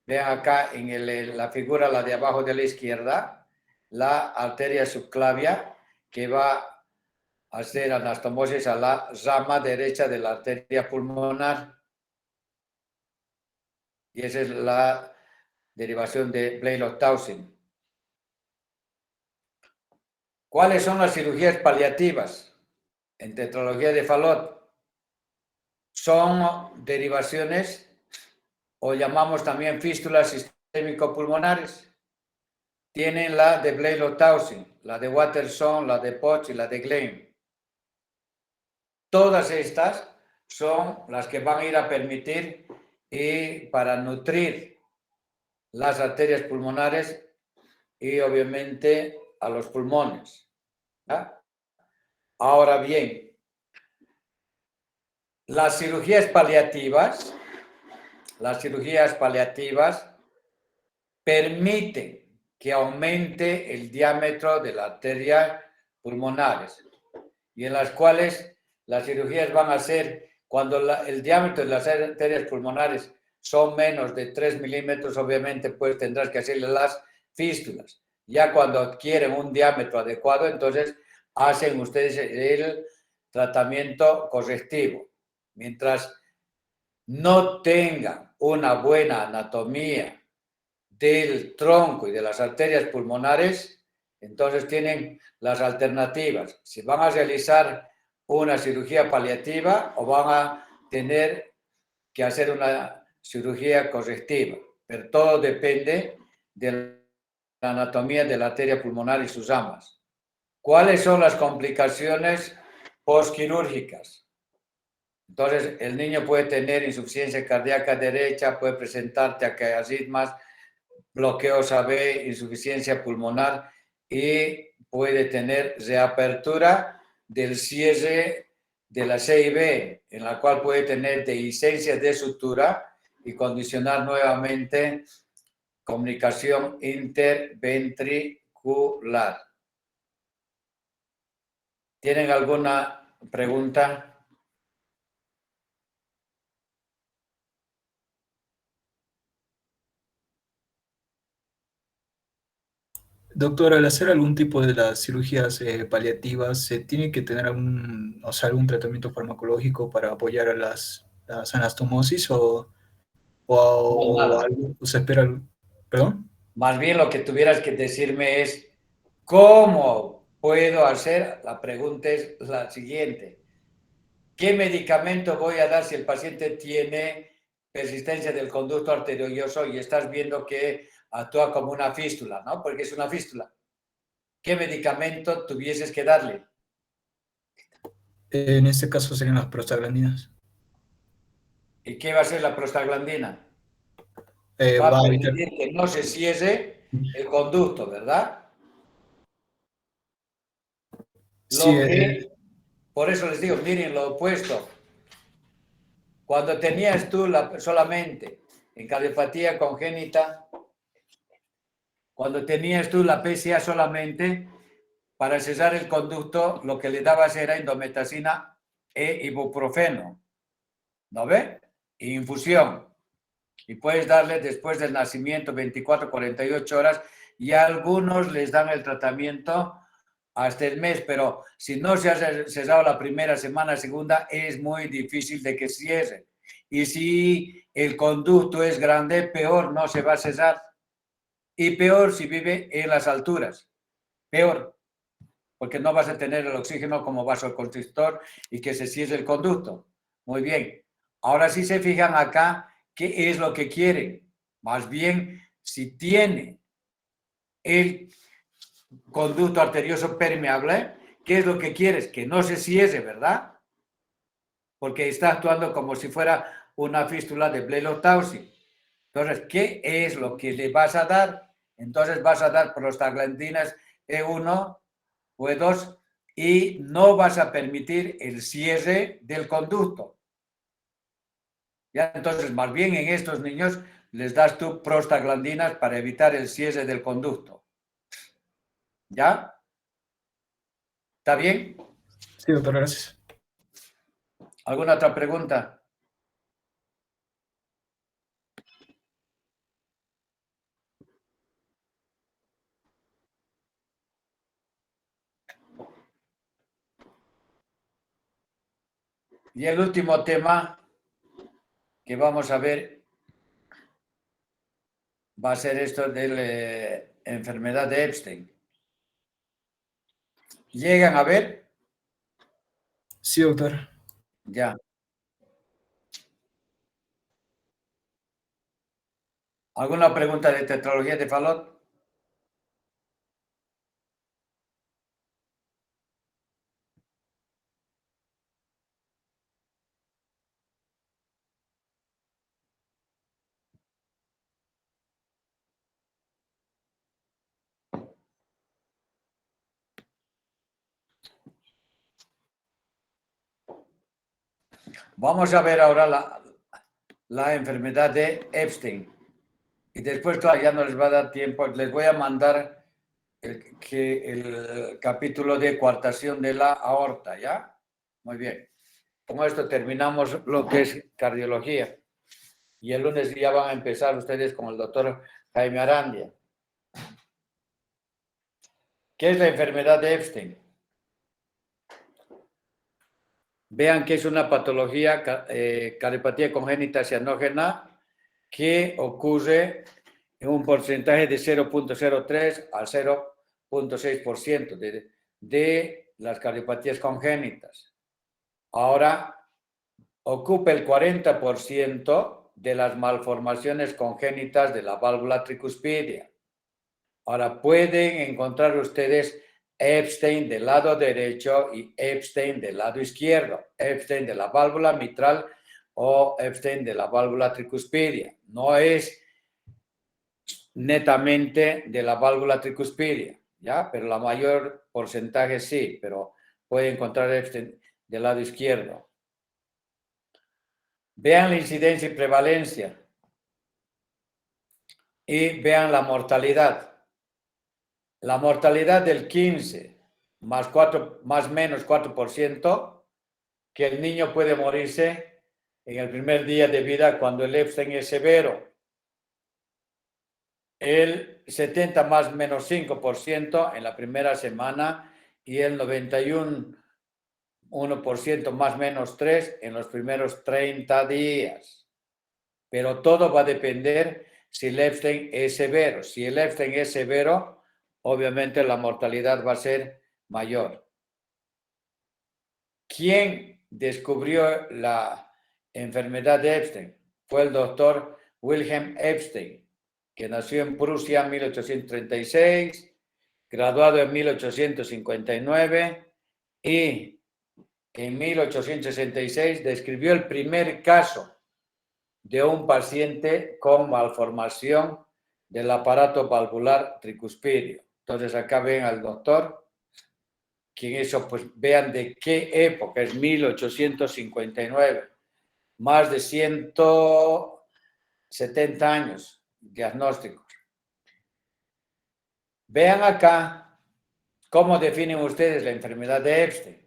Vean acá en la figura, la de abajo de la izquierda, la arteria subclavia que va a hacer anastomosis a la rama derecha de la arteria pulmonar. Y esa es la derivación de Blalock-Townsend. ¿Cuáles son las cirugías paliativas en tetralogía de Fallot? Son derivaciones, o llamamos también fístulas sistémico-pulmonares. Tienen la de Blalock-Townsend, la de Watterson, la de Potts y la de Glenn. Todas estas son las que van a ir a permitir y para nutrir las arterias pulmonares y obviamente a los pulmones. ¿Ya? Ahora bien, las cirugías paliativas permiten que aumente el diámetro de las arterias pulmonares y en las cuales las cirugías van a ser cuando el diámetro de las arterias pulmonares son menos de 3 milímetros, obviamente pues tendrás que hacerle las fístulas. Ya cuando adquieren un diámetro adecuado, entonces hacen ustedes el tratamiento correctivo. Mientras no tengan una buena anatomía del tronco y de las arterias pulmonares, entonces tienen las alternativas. Si van a realizar una cirugía paliativa o van a tener que hacer una cirugía correctiva. Pero todo depende de la anatomía de la arteria pulmonar y sus ramas. ¿Cuáles son las complicaciones postquirúrgicas? Entonces, el niño puede tener insuficiencia cardíaca derecha, puede presentar taquiarritmias, bloqueos AB, insuficiencia pulmonar y puede tener reapertura del cierre de la CIB, en la cual puede tener dehiscencia de sutura y condicionar nuevamente comunicación interventricular. ¿Tienen alguna pregunta? Doctor, al hacer algún tipo de las cirugías paliativas, ¿se tiene que tener algún tratamiento farmacológico para apoyar a las anastomosis Nada. o se espera? ¿Perdón? Más bien lo que tuvieras que decirme es, ¿cómo puedo hacer? La pregunta es la siguiente. ¿Qué medicamento voy a dar si el paciente tiene persistencia del conducto arterioso y estás viendo que actúa como una fístula, ¿no? Porque es una fístula. ¿Qué medicamento tuvieses que darle? En este caso serían las prostaglandinas. ¿Y qué va a ser la prostaglandina? Va a Va a evitar. permitir que no se cierre el conducto, ¿verdad? Sí, Por eso les digo, miren lo opuesto. Cuando tenías tú solamente en cardiopatía congénita, cuando tenías tú la PCA solamente, para cesar el conducto, lo que le dabas era indometacina e ibuprofeno. ¿No ve? Infusión. Y puedes darle después del nacimiento 24, 48 horas y a algunos les dan el tratamiento hasta el mes, pero si no se ha cesado la primera semana, segunda, es muy difícil de que cierre. Y si el conducto es grande, peor no se va a cesar. Y peor si vive en las alturas. Peor, porque no vas a tener el oxígeno como vasoconstrictor y que se cierre el conducto. Muy bien. Ahora sí se fijan acá qué es lo que quieren. Más bien, si tiene el conducto arterioso permeable, ¿qué es lo que quieres? Que no se cierre, ¿verdad? Porque está actuando como si fuera una fístula de Blalow-Taussig. Entonces, ¿qué es lo que le vas a dar? Entonces vas a dar prostaglandinas E1 o E2 y no vas a permitir el cierre del conducto. ¿Ya? Entonces, más bien en estos niños les das tú prostaglandinas para evitar el cierre del conducto. ¿Ya? ¿Está bien? sí, doctor, gracias. ¿Alguna otra pregunta? Y el último tema que vamos a ver va a ser esto de la enfermedad de Epstein. ¿Llegan a ver? Sí, doctor. Ya. ¿Alguna pregunta de tetralogía de Fallot? Vamos a ver ahora la enfermedad de Epstein. Y después, claro, ya no les va a dar tiempo. Les voy a mandar el capítulo de coartación de la aorta, ¿ya? Muy bien. Con esto terminamos lo que es cardiología. Y el lunes ya van a empezar ustedes con el doctor Jaime Arandia. ¿Qué es la enfermedad de Epstein? Vean que es una patología, cardiopatía congénita cianógena, que ocurre en un porcentaje de 0.03 al 0.6% de las cardiopatías congénitas. Ahora, ocupa el 40% de las malformaciones congénitas de la válvula tricuspidia. Ahora, pueden encontrar ustedes Epstein del lado derecho y Epstein del lado izquierdo. Epstein de la válvula mitral o Epstein de la válvula tricuspidia. No es netamente de la válvula tricuspidia, ¿ya? Pero la mayor porcentaje sí, pero puede encontrar Epstein del lado izquierdo. Vean la incidencia y prevalencia y vean la mortalidad. La mortalidad del 15 más menos 4%, que el niño puede morirse en el primer día de vida cuando el Epstein es severo. El 70 más menos 5% en la primera semana y el 91% más menos 3 en los primeros 30 días. Pero todo va a depender si el Epstein es severo. Si el Epstein es severo, obviamente la mortalidad va a ser mayor. ¿Quién descubrió la enfermedad de Epstein? Fue el doctor Wilhelm Epstein, que nació en Prusia en 1836, graduado en 1859 y en 1866 describió el primer caso de un paciente con malformación del aparato valvular tricuspidio. Entonces acá ven al doctor, quien eso, pues vean de qué época, es 1859, más de 170 años diagnósticos. Vean acá cómo definen ustedes la enfermedad de Epstein.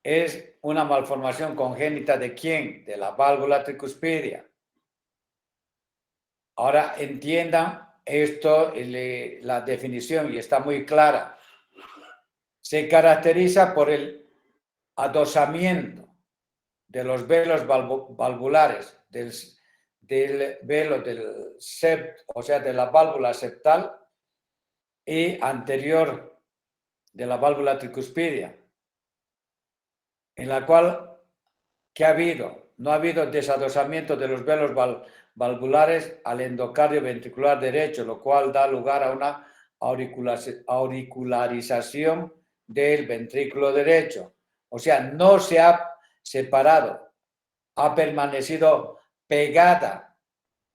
Es una malformación congénita ¿de quién? De la válvula tricuspidia. Ahora entiendan esto, la definición, y está muy clara. Se caracteriza por el adosamiento de los velos valvulares del velo del septo, o sea, de la válvula septal y anterior de la válvula tricuspidia, en la cual, ¿qué ha habido? No ha habido desadosamiento de los velos valvulares al endocardio ventricular derecho, lo cual da lugar a una auricularización del ventrículo derecho. O sea, no se ha separado, ha permanecido pegada.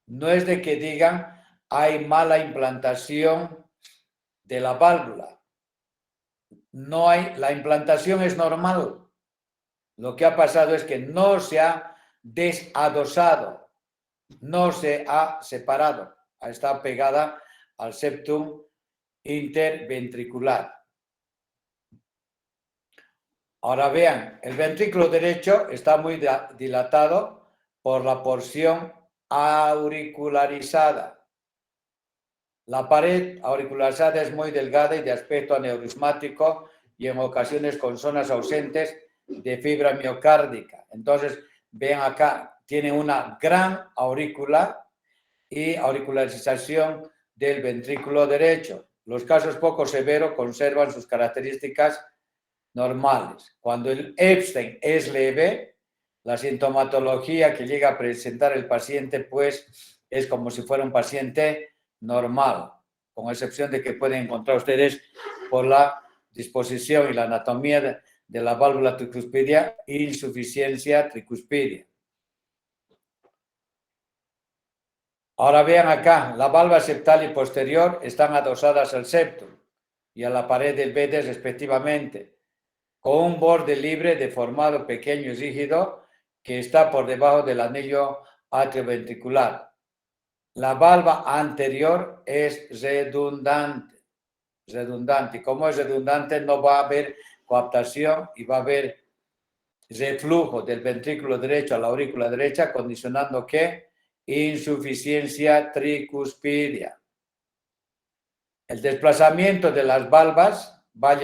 No es de que digan hay mala implantación de la válvula. No hay, la implantación es normal. Lo que ha pasado es que no se ha desadosado, no se ha separado, está pegada al septum interventricular. Ahora vean, el ventrículo derecho está muy dilatado por la porción auricularizada. La pared auricularizada es muy delgada y de aspecto aneurismático y en ocasiones con zonas ausentes de fibra miocárdica. Entonces, ven acá, tiene una gran aurícula y auricularización del ventrículo derecho. Los casos poco severos conservan sus características normales. Cuando el Epstein es leve, la sintomatología que llega a presentar el paciente, pues, es como si fuera un paciente normal, con excepción de que pueden encontrar ustedes por la disposición y la anatomía de la válvula tricuspidia, insuficiencia tricuspidia. Ahora vean acá, la válvula septal y posterior están adosadas al septum y a la pared del BD respectivamente, con un borde libre deformado pequeño y rígido que está por debajo del anillo atrioventricular. la valva anterior es redundante. Como es redundante, no va a haber coaptación y va a haber reflujo del ventrículo derecho a la aurícula derecha, condicionando que insuficiencia tricuspidia. El desplazamiento de las valvas va a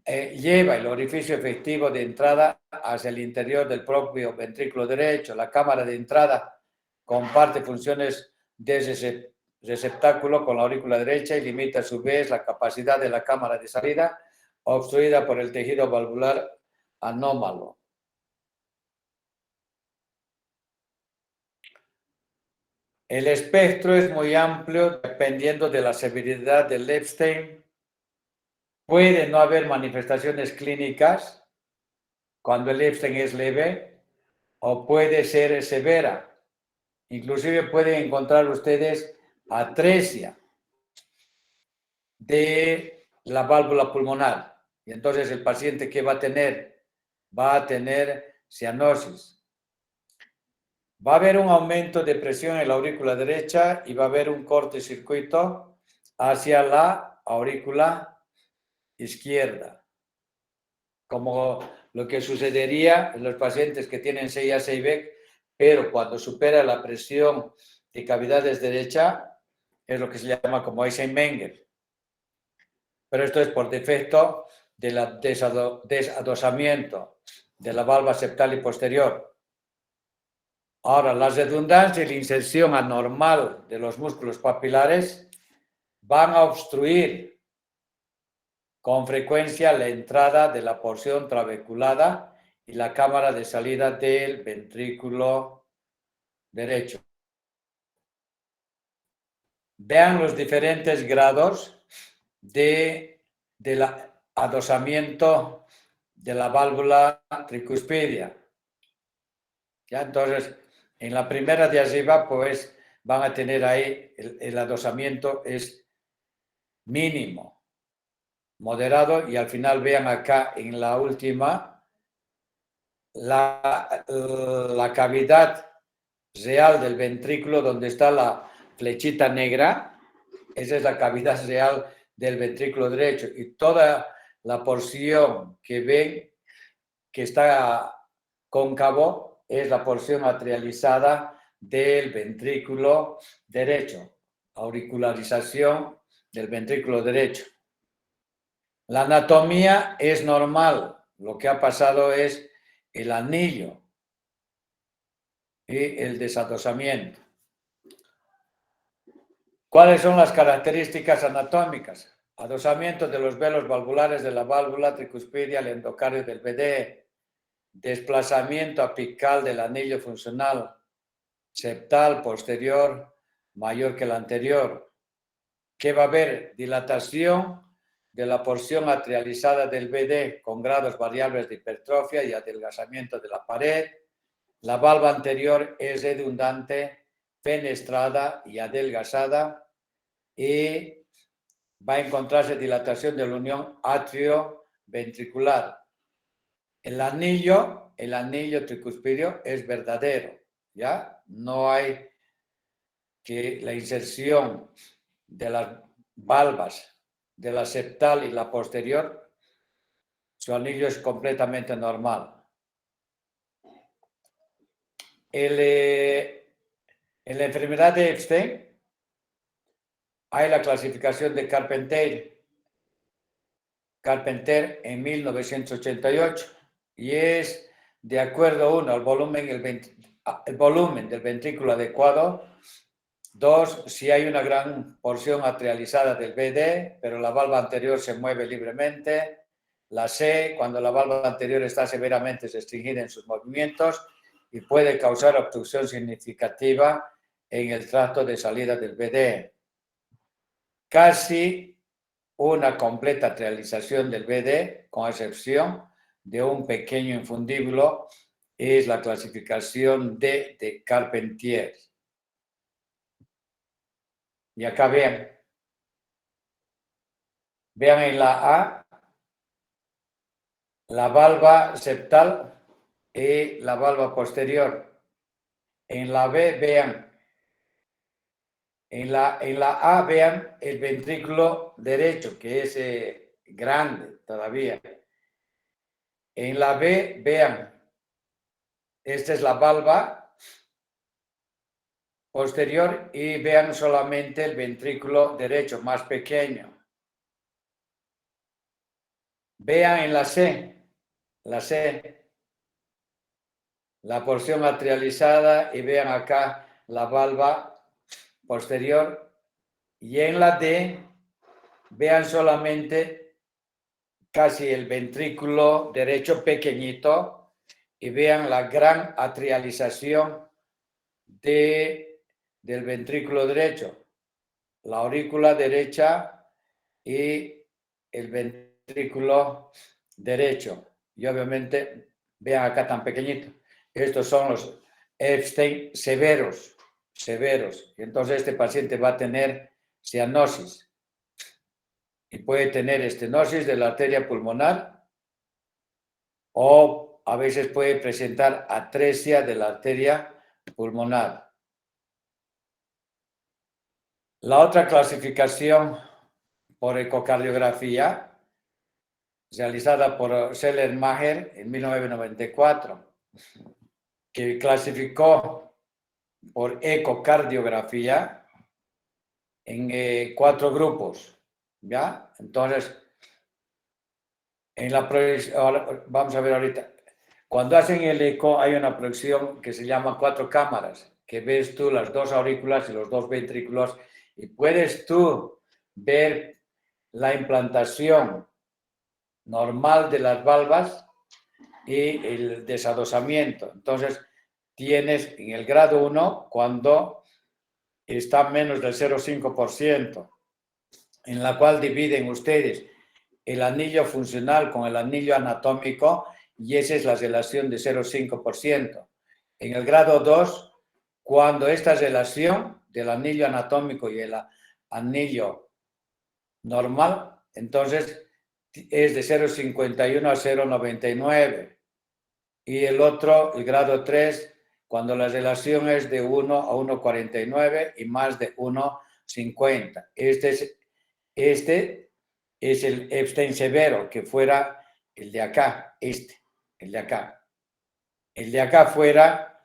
lleva el orificio efectivo de entrada hacia el interior del propio ventrículo derecho. La cámara de entrada comparte funciones de receptáculo con la aurícula derecha y limita a su vez la capacidad de la cámara de salida, obstruida por el tejido valvular anómalo. El espectro es muy amplio dependiendo de la severidad del Epstein. Puede no haber manifestaciones clínicas cuando el Epstein es leve o puede ser severa. Inclusive pueden encontrar ustedes atresia de la válvula pulmonar. Y entonces el paciente, ¿qué va a tener? Va a tener cianosis. Va a haber un aumento de presión en la aurícula derecha y va a haber un cortocircuito hacia la aurícula izquierda. Como lo que sucedería en los pacientes que tienen CIA-CIVEC, pero cuando supera la presión de cavidades derecha, es lo que se llama como Eisenmenger. Pero esto es por defecto del desadosamiento de la valva septal y posterior. Ahora, la redundancia y la inserción anormal de los músculos papilares van a obstruir con frecuencia la entrada de la porción trabeculada y la cámara de salida del ventrículo derecho. Vean los diferentes grados del adosamiento de la válvula tricuspidia. ¿Ya? Entonces, en la primera de arriba, pues van a tener ahí el adosamiento es mínimo, moderado, y al final vean acá en la última la cavidad real del ventrículo donde está la flechita negra. Esa es la cavidad real del ventrículo derecho, y toda la porción que ven que está cóncavo es la porción atrializada del ventrículo derecho, auricularización del ventrículo derecho. La anatomía es normal, lo que ha pasado es el anillo y el desadosamiento. ¿Cuáles son las características anatómicas? Adosamiento de los velos valvulares de la válvula tricuspidia al endocardio del BDE, desplazamiento apical del anillo funcional septal posterior mayor que el anterior. ¿Qué va a haber? Dilatación de la porción atrializada del BD con grados variables de hipertrofia y adelgazamiento de la pared. La valva anterior es redundante, fenestrada y adelgazada, y va a encontrarse dilatación de la unión atrio-ventricular. El anillo tricuspidio es verdadero, ¿ya? No hay que la inserción de las valvas de la septal y la posterior, su anillo es completamente normal. En la enfermedad de Epstein hay la clasificación de Carpenter en 1988, y es de acuerdo, uno, al volumen, el volumen del ventrículo adecuado; dos, si hay una gran porción atrializada del BD, pero la valva anterior se mueve libremente; la C, cuando la valva anterior está severamente restringida en sus movimientos y puede causar obstrucción significativa en el tracto de salida del BD. Casi una completa atrialización del BD, con excepción de un pequeño infundíbulo, es la clasificación de Carpentier. Y acá vean en la A, la valva septal y la valva posterior. En la B, vean En la A vean el ventrículo derecho, que es grande todavía. En la B vean, esta es la valva posterior y vean solamente el ventrículo derecho, más pequeño. Vean en la C, la porción atrializada y vean acá la valva posterior. Y en la D, vean solamente casi el ventrículo derecho pequeñito y vean la gran atrialización del ventrículo derecho, la aurícula derecha y el ventrículo derecho. Y obviamente, vean acá tan pequeñito. Estos son los Epstein severos. Y entonces este paciente va a tener cianosis y puede tener estenosis de la arteria pulmonar o a veces puede presentar atresia de la arteria pulmonar. La otra clasificación por ecocardiografía, realizada por Seller-Maher en 1994, que clasificó por ecocardiografía en 4 grupos, ¿ya? Entonces, vamos a ver ahorita, cuando hacen el eco hay una proyección que se llama 4 cámaras, que ves tú las 2 aurículas y los 2 ventrículos y puedes tú ver la implantación normal de las valvas y el desadosamiento. Entonces, tienes en el grado 1 cuando está menos del 0,5%, en la cual dividen ustedes el anillo funcional con el anillo anatómico y esa es la relación de 0,5%. En el grado 2, cuando esta relación del anillo anatómico y el anillo normal, entonces es de 0,51 a 0,99. Y el otro, el grado 3, cuando la relación es de 1 a 1,49 y más de 1,50. Este es el Epstein severo, que fuera el de acá, el de acá. El de acá fuera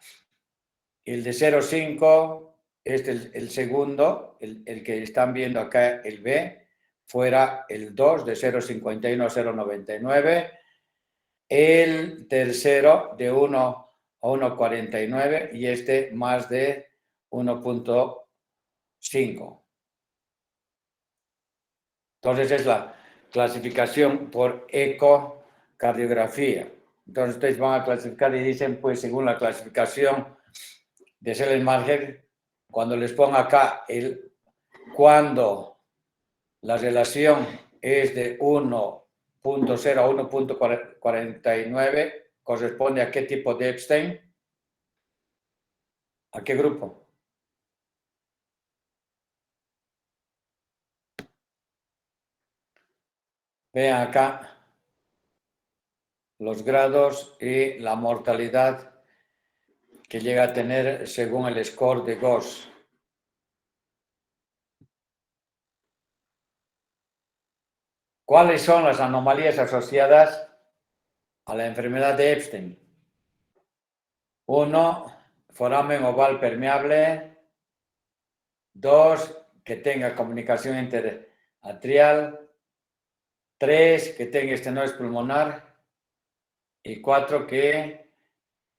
el de 0,5, el segundo, el que están viendo acá, el B, fuera el 2 de 0,51 a 0,99. El tercero de 1 a 1,49 y este más de 1,5. Entonces es la clasificación por ecocardiografía. Entonces ustedes van a clasificar y dicen, pues según la clasificación de Seller-Maher, cuando les ponga acá cuando la relación es de 1,0 a 1,49, corresponde a qué tipo de Epstein, a qué grupo. Vean acá los grados y la mortalidad que llega a tener según el score de Gauss. ¿Cuáles son las anomalías asociadas a la enfermedad de Epstein? 1, foramen oval permeable. 2, que tenga comunicación interatrial. 3, que tenga estenosis pulmonar. Y 4, que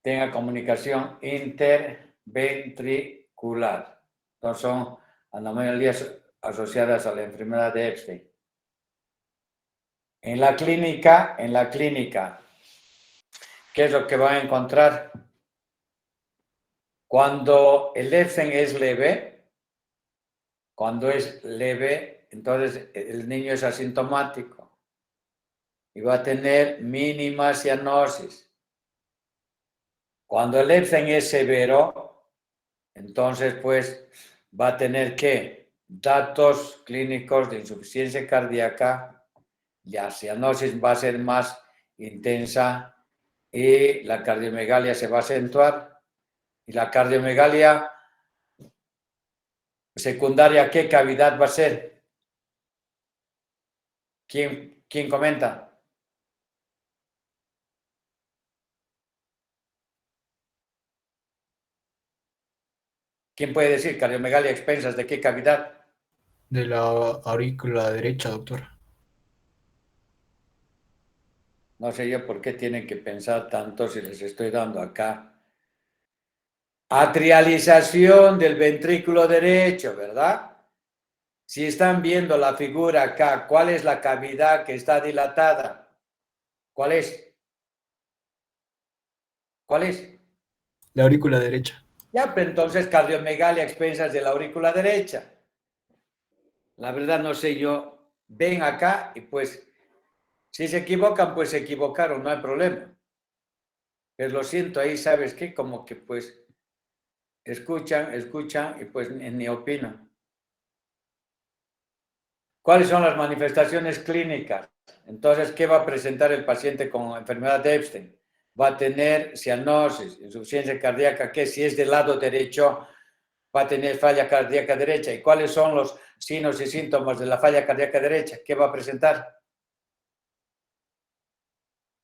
tenga comunicación interventricular. Entonces son anomalías asociadas a la enfermedad de Epstein. En la clínica, ¿qué es lo que van a encontrar? Cuando el Epstein es leve, entonces el niño es asintomático y va a tener mínima cianosis. Cuando el Epstein es severo, entonces pues va a tener ¿qué? Datos clínicos de insuficiencia cardíaca, la cianosis va a ser más intensa y la cardiomegalia se va a acentuar. Y la cardiomegalia secundaria, ¿qué cavidad va a ser? ¿Quién comenta? ¿Quién puede decir cardiomegalia a expensas de qué cavidad? De la aurícula derecha, doctor. No sé yo por qué tienen que pensar tanto si les estoy dando acá. Atrialización del ventrículo derecho, ¿verdad? Si están viendo la figura acá, ¿cuál es la cavidad que está dilatada? ¿Cuál es? ¿Cuál es? La aurícula derecha. Ya, pero entonces cardiomegalia a expensas de la aurícula derecha. La verdad no sé yo. Ven acá y pues, si se equivocan, pues se equivocaron, no hay problema. Pero lo siento, ahí sabes qué, como que pues escuchan y pues ni opinan. ¿Cuáles son las manifestaciones clínicas? Entonces, ¿qué va a presentar el paciente con enfermedad de Epstein? Va a tener cianosis, insuficiencia cardíaca, que si es del lado derecho, va a tener falla cardíaca derecha. ¿Y cuáles son los signos y síntomas de la falla cardíaca derecha? ¿Qué va a presentar?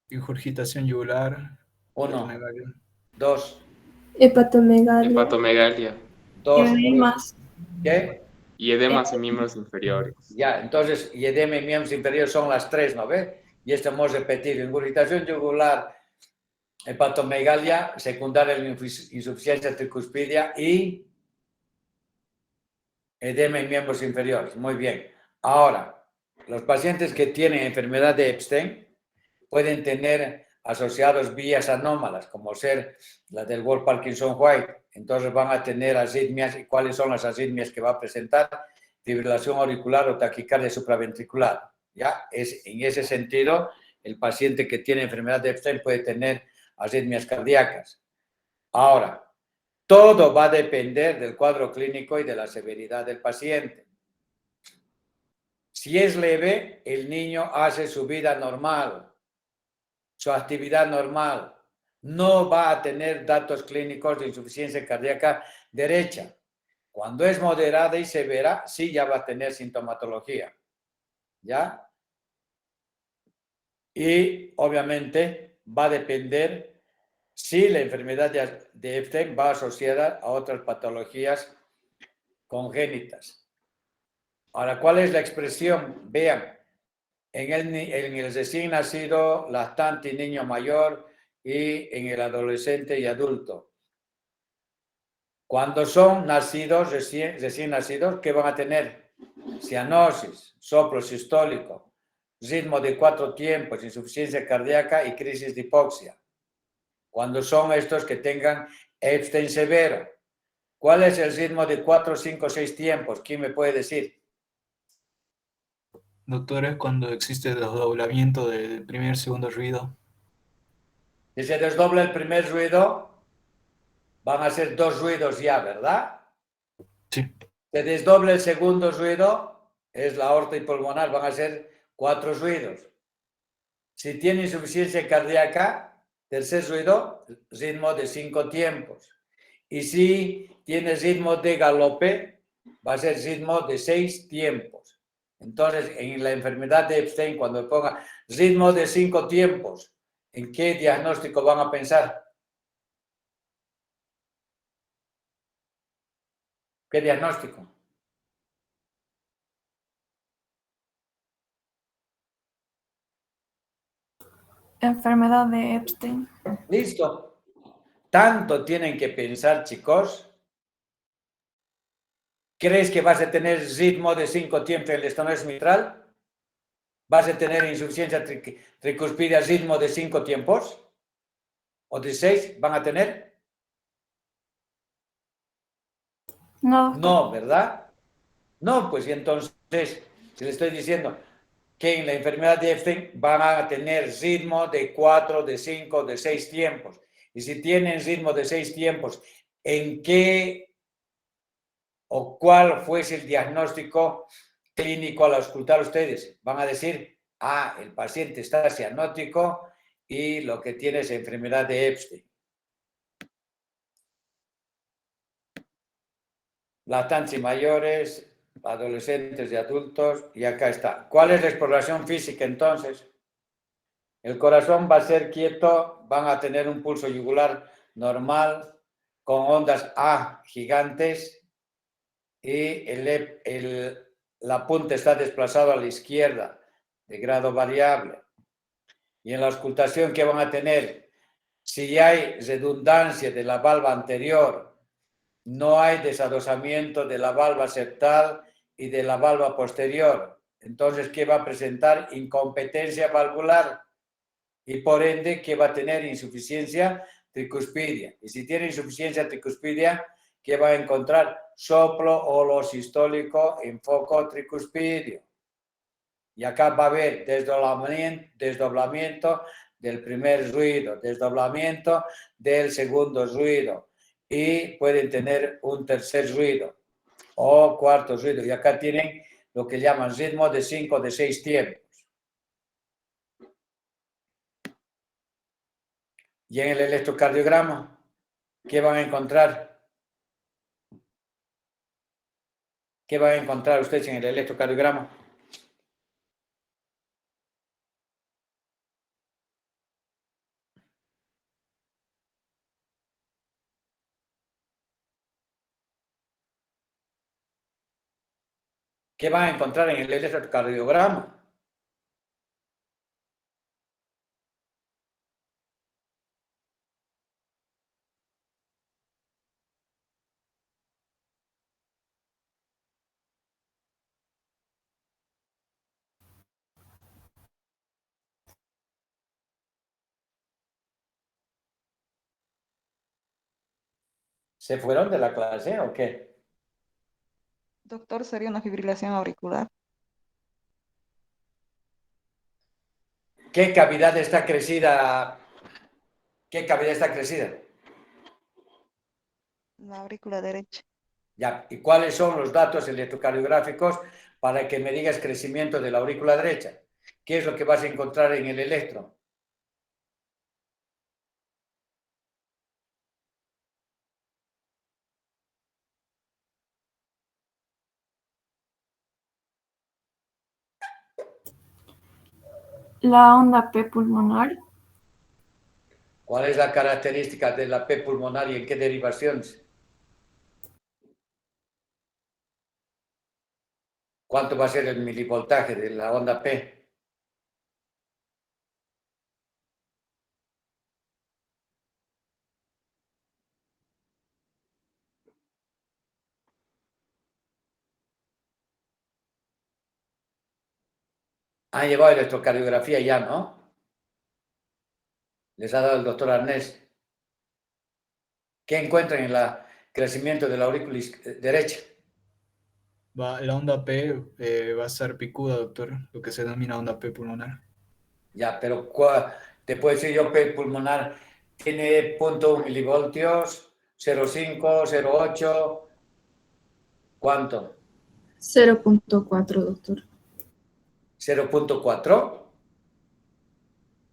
Ingurgitación yugular. 1, hepatomegalia. 2, Hepatomegalia. Hepatomegalia 2, Edemas. ¿qué? y edemas en miembros inferiores. Ya, entonces, y edema y miembros inferiores son las tres, ¿no ves? Y esto hemos repetido. Ingurgitación yugular, hepatomegalia, secundaria la insuficiencia tricuspidia y edema en miembros inferiores. Muy bien. Ahora, los pacientes que tienen enfermedad de Epstein pueden tener asociados vías anómalas, como ser la del Wolff Parkinson White. Entonces van a tener arritmias. ¿Y cuáles son las arritmias que va a presentar? Fibrilación auricular o taquicardia supraventricular. ¿Ya? En ese sentido, el paciente que tiene enfermedad de Epstein puede tener arritmias cardíacas. Ahora, todo va a depender del cuadro clínico y de la severidad del paciente. Si es leve, el niño hace su vida normal, su actividad normal. No va a tener datos clínicos de insuficiencia cardíaca derecha. Cuando es moderada y severa, sí ya va a tener sintomatología. ¿Ya? Y obviamente va a depender si la enfermedad de Epstein va asociada a otras patologías congénitas. Ahora, ¿cuál es la expresión? Vean, en el recién nacido, lactante y niño mayor y en el adolescente y adulto. Cuando son nacidos, recién nacidos, ¿qué van a tener? Cianosis, soplo sistólico, ritmo de 4 tiempos, insuficiencia cardíaca y crisis de hipoxia. Cuando son estos que tengan Epstein severo, ¿cuál es el ritmo de 4, 5, 6 tiempos? ¿Quién me puede decir? Doctor, es cuando existe desdoblamiento del primer y segundo ruido. Si se desdobla el primer ruido, van a ser 2 ruidos ya, ¿verdad? Sí. Se desdobla el segundo ruido, es la aorta y pulmonar, van a ser 4 ruidos. Si tiene insuficiencia cardíaca, tercer ruido, ritmo de 5 tiempos. Y si tiene ritmo de galope, va a ser ritmo de 6 tiempos. Entonces, en la enfermedad de Epstein, cuando ponga ritmo de 5 tiempos, ¿en qué diagnóstico van a pensar? ¿Qué diagnóstico? Enfermedad de Epstein. Listo. Tanto tienen que pensar, chicos. ¿Crees que vas a tener ritmo de 5 tiempos en el estenosis mitral? ¿Vas a tener insuficiencia tricuspidia ritmo de 5 tiempos? ¿O de 6 van a tener? No. No, ¿verdad? No, pues y entonces, si le estoy diciendo que en la enfermedad de Epstein van a tener ritmo de 4, de 5, de 6 tiempos. Y si tienen ritmo de 6 tiempos, ¿en qué o cuál fuese el diagnóstico clínico al auscultar ustedes? Van a decir, el paciente está cianótico y lo que tiene es enfermedad de Epstein. lactantes y mayores, adolescentes y adultos, y acá está. ¿Cuál es la exploración física entonces? El corazón va a ser quieto, van a tener un pulso yugular normal, con ondas A gigantes, y la punta está desplazada a la izquierda, de grado variable. Y en la auscultación, ¿qué van a tener? Si hay redundancia de la valva anterior, no hay desadosamiento de la valva septal y de la valva posterior. Entonces, ¿qué va a presentar? Incompetencia valvular. Y por ende, ¿qué va a tener? Insuficiencia tricuspidia. Y si tiene insuficiencia tricuspidia, ¿qué va a encontrar? Soplo holosistólico en foco tricuspidio. Y acá va a haber desdoblamiento del primer ruido, desdoblamiento del segundo ruido, y pueden tener un tercer ruido o cuarto ruido. Y acá tienen lo que llaman ritmo de 5 de 6 tiempos. Y en el electrocardiograma, ¿qué van a encontrar? ¿Qué van a encontrar ustedes en el electrocardiograma? ¿Qué van a encontrar en el electrocardiograma? ¿Se fueron de la clase o qué? Doctor, sería una fibrilación auricular. ¿Qué cavidad está crecida? ¿Qué cavidad está crecida? La aurícula derecha. Ya. ¿Y cuáles son los datos electrocardiográficos para que me digas crecimiento de la aurícula derecha? ¿Qué es lo que vas a encontrar en el electro? La onda P pulmonar. ¿Cuál es la característica de la P pulmonar y en qué derivaciones? ¿Cuánto va a ser el milivoltaje de la onda P? Han llevado electrocardiografía ya, ¿no? Les ha dado el doctor Arnés. ¿Qué encuentran en el crecimiento de la aurícula derecha? La onda P va a ser picuda, doctor, lo que se denomina onda P pulmonar. Ya, pero te puedo decir yo, P pulmonar tiene 0.1 milivoltios, 0.5, 0.8, ¿cuánto? 0.4, doctor. 0.4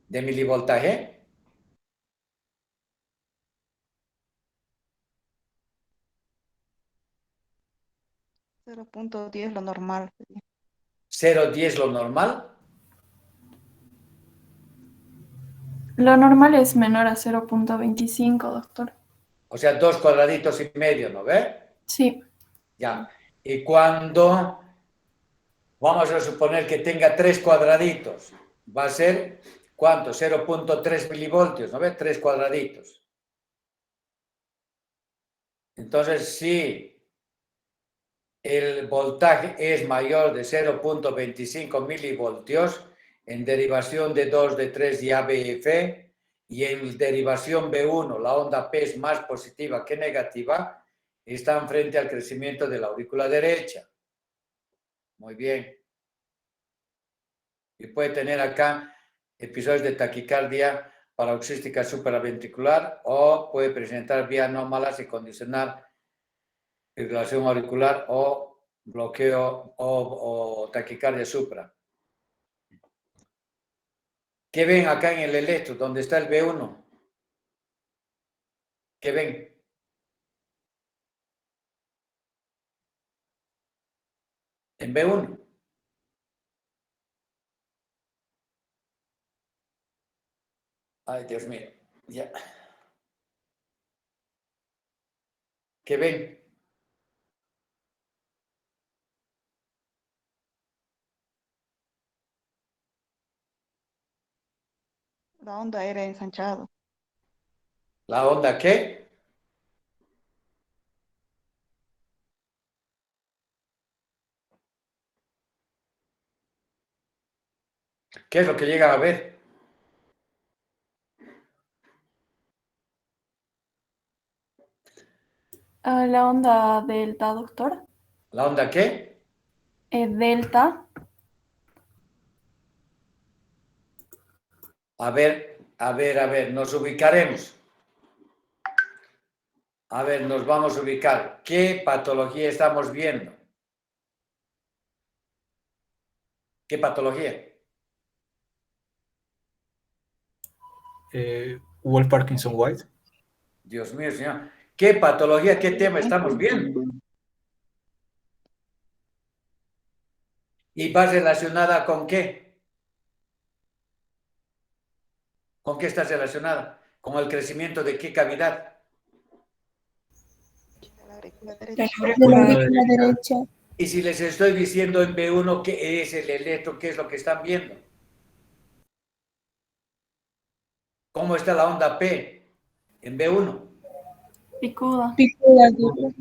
de milivoltaje. 0.10 lo normal. 0.10 lo normal. Lo normal es menor a 0.25, doctor. O sea, 2 cuadraditos y medio, ¿no ve? Sí. Ya. Y cuando vamos a suponer que tenga 3 cuadraditos, va a ser, ¿cuánto? 0.3 milivoltios, ¿no ve? 3 cuadraditos. Entonces, si el voltaje es mayor de 0.25 milivoltios, en derivación de 2, de 3 y ABF, y en derivación B1 la onda P es más positiva que negativa, están frente al crecimiento de la aurícula derecha. Muy bien. Y puede tener acá episodios de taquicardia paroxística supraventricular o puede presentar vías anómalas y condicionar fibrilación auricular o bloqueo o taquicardia supra. ¿Qué ven acá en el electro, donde está el B1? ¿Qué ven? en B1. Ay, Dios mío. Ya. ¿Qué ven? La onda era ensanchado. ¿La onda qué? ¿Qué es lo que llegan a ver? La onda delta, doctor. ¿La onda qué? Delta. A ver, nos ubicaremos. A ver, nos vamos a ubicar. ¿Qué patología estamos viendo? ¿Qué patología? Wolf Parkinson White. Dios mío, señor. ¿Qué patología, qué tema estamos viendo? ¿Y va relacionada con qué? ¿Con qué está relacionada? ¿Con el crecimiento de qué cavidad? La aurícula De derecha. la aurícula derecha. Y si les estoy diciendo en B1 qué es el electro, qué es lo que están viendo. ¿Cómo está la onda P en B1? Picuda. Picuda, doctor.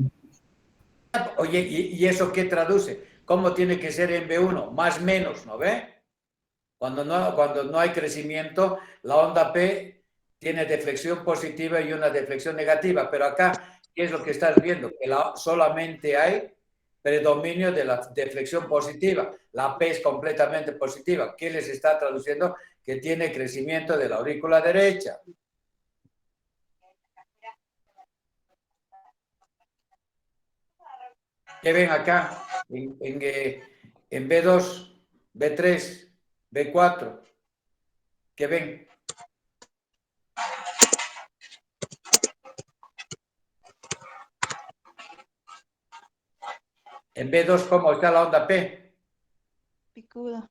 Oye, ¿y eso qué traduce? ¿Cómo tiene que ser en B1? Más menos, ¿no ve? Cuando no hay crecimiento, la onda P tiene deflexión positiva y una deflexión negativa. Pero acá, ¿qué es lo que estás viendo? Que solamente hay predominio de la deflexión positiva. La P es completamente positiva. ¿Qué les está traduciendo? Que tiene crecimiento de la aurícula derecha. ¿Qué ven acá? En B2, B3, B4. ¿Qué ven? En B2, ¿cómo está la onda P? Picuda.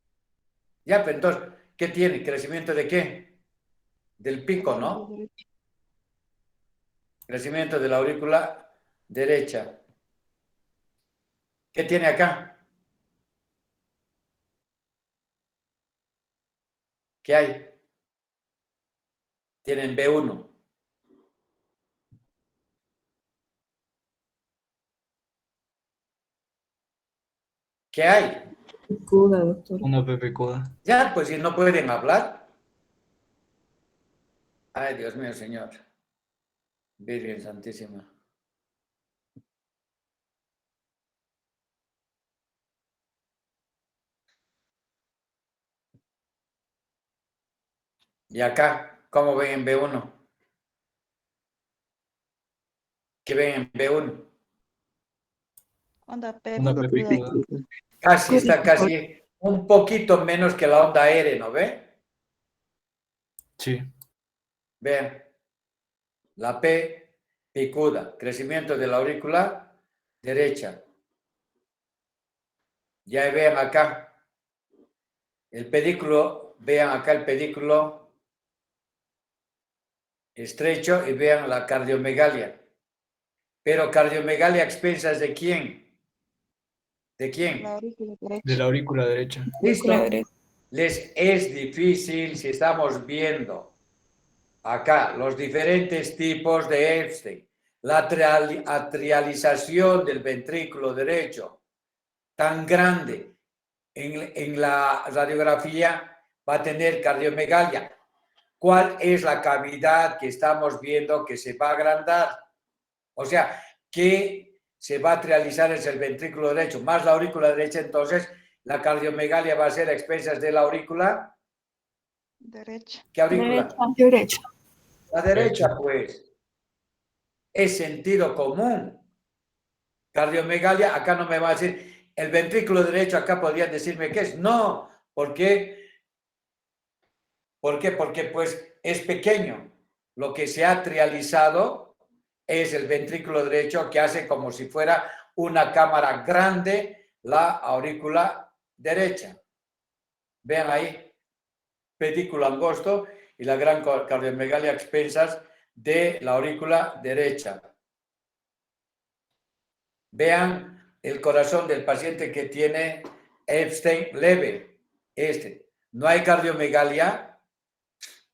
Ya, pero entonces, ¿qué tiene? ¿Crecimiento de qué? Del pico, ¿no? Derecha. Crecimiento de la aurícula derecha. ¿Qué tiene acá? ¿Qué hay? Tienen B1. ¿Qué hay? Picuda, doctor. Una pepecuda. Ya, pues si no pueden hablar. Ay, Dios mío, Señor. Virgen Santísima. Y acá, ¿cómo ven en B1? ¿Qué ven en B1? Onda P. Una Onda Picuda. pepecuda. Casi, está casi un poquito menos que la onda R, ¿no ve? Sí. Vean, la P picuda, crecimiento de la aurícula derecha. Ya vean acá, el pedículo, vean acá el pedículo estrecho y vean la cardiomegalia. Pero cardiomegalia a expensas ¿de quién? ¿De quién? La aurícula derecha. De la aurícula derecha. ¿Listo? Les es difícil si estamos viendo acá los diferentes tipos de Epstein, la atrialización del ventrículo derecho tan grande en la radiografía va a tener cardiomegalia. ¿Cuál es la cavidad que estamos viendo que se va a agrandar? O sea, ¿qué se va a atrializar es el ventrículo derecho más la aurícula derecha? Entonces, la cardiomegalia va a ser a expensas de la aurícula. Derecha. ¿Qué aurícula? Derecha. La derecha, pues. Es sentido común. Cardiomegalia, acá no me va a decir, el ventrículo derecho, acá podrían decirme qué es. No, ¿por qué? ¿Por qué? Porque pues es pequeño. Lo que se ha trializado es el ventrículo derecho que hace como si fuera una cámara grande, la aurícula derecha. Vean ahí, pedículo angosto y la gran cardiomegalia a expensas de la aurícula derecha. Vean el corazón del paciente que tiene Epstein leve. No hay cardiomegalia,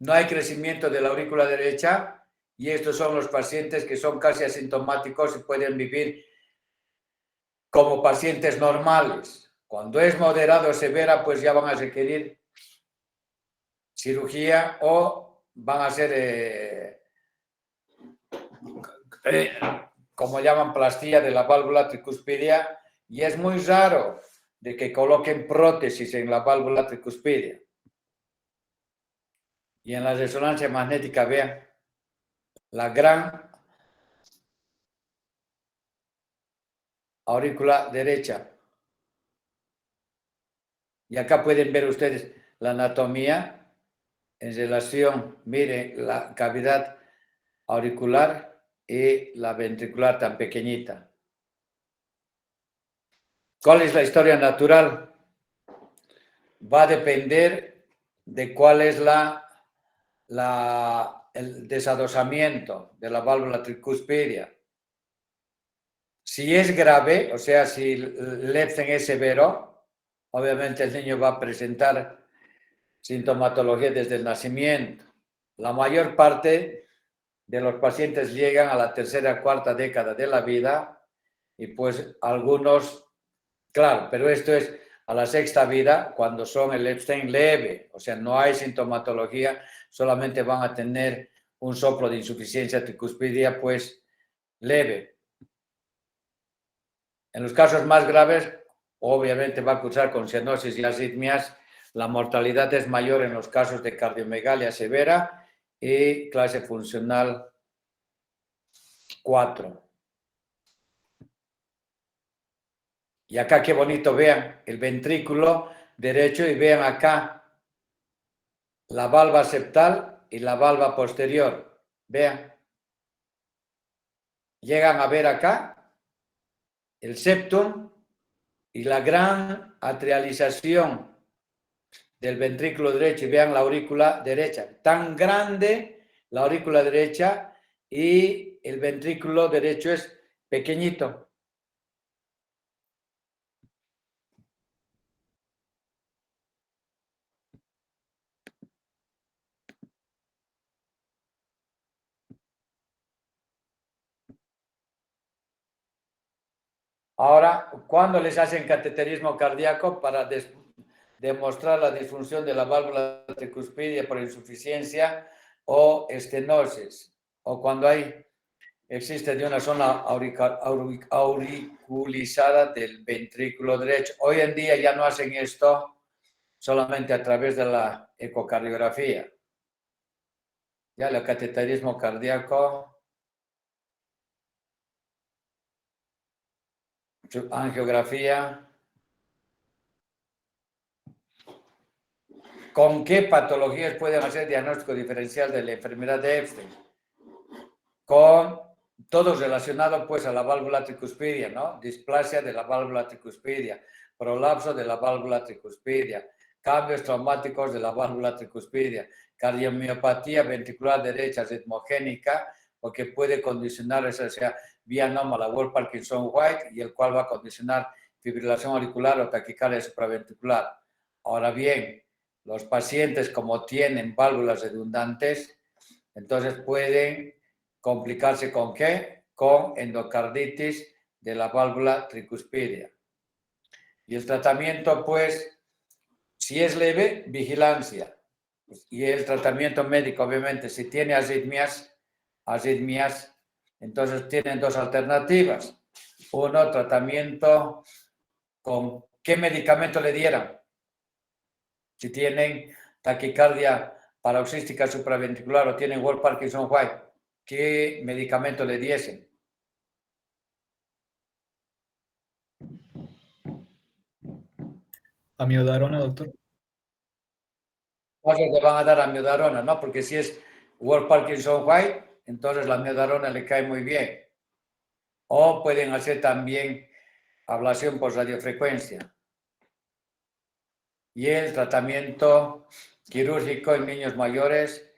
no hay crecimiento de la aurícula derecha y estos son los pacientes que son casi asintomáticos y pueden vivir como pacientes normales. Cuando es moderado o severa, pues ya van a requerir cirugía o van a ser, como llaman, plastía de la válvula tricuspidia, y es muy raro de que coloquen prótesis en la válvula tricuspidia. Y en la resonancia magnética, vean, la gran aurícula derecha. Y acá pueden ver ustedes la anatomía en relación, miren, la cavidad auricular y la ventricular tan pequeñita. ¿Cuál es la historia natural? Va a depender de cuál es el desadosamiento de la válvula tricuspidia. Si es grave, o sea, si el Epstein es severo, obviamente el niño va a presentar sintomatología desde el nacimiento. La mayor parte de los pacientes llegan a la tercera o cuarta década de la vida y pues algunos, claro, pero esto es a la sexta vida cuando son el Epstein leve, o sea, no hay sintomatología, solamente van a tener un soplo de insuficiencia tricuspidia pues leve. En los casos más graves, obviamente va a cursar con cianosis y arritmias. La mortalidad es mayor en los casos de cardiomegalia severa y clase funcional 4. Y acá qué bonito, vean el ventrículo derecho y vean acá la valva septal y la valva posterior. Vean. Llegan a ver acá el septum y la gran atrialización del ventrículo derecho y vean la aurícula derecha. Tan grande la aurícula derecha y el ventrículo derecho es pequeñito. Ahora, ¿cuándo les hacen cateterismo cardíaco para demostrar la disfunción de la válvula tricuspidia por insuficiencia o estenosis? O cuando existe de una zona auriculizada del ventrículo derecho. Hoy en día ya no hacen esto solamente a través de la ecocardiografía. Ya el cateterismo cardíaco, su angiografía. ¿Con qué patologías pueden hacer diagnóstico diferencial de la enfermedad de Epstein? Con todo relacionado pues a la válvula tricuspidia, ¿no? Displasia de la válvula tricuspidia, prolapso de la válvula tricuspidia, cambios traumáticos de la válvula tricuspidia, cardiomiopatía ventricular derecha ritmogénica, porque puede condicionar esa sea vía anómala Wolff-Parkinson-White y el cual va a condicionar fibrilación auricular o taquicardia supraventricular. Ahora bien, los pacientes como tienen válvulas redundantes, entonces pueden complicarse ¿con qué? Con endocarditis de la válvula tricuspidia. Y el tratamiento, pues, si es leve, vigilancia. Y el tratamiento médico, obviamente, si tiene arritmias, entonces tienen dos alternativas. Uno, tratamiento con qué medicamento le dieran. Si tienen taquicardia paroxística supraventricular o tienen Wolff-Parkinson-White, ¿qué medicamento le diesen? Amiodarona, doctor. Le van a dar amiodarona, ¿no? Porque si es Wolff-Parkinson-White, entonces la amiodarona le cae muy bien. O pueden hacer también ablación por radiofrecuencia. Y el tratamiento quirúrgico en niños mayores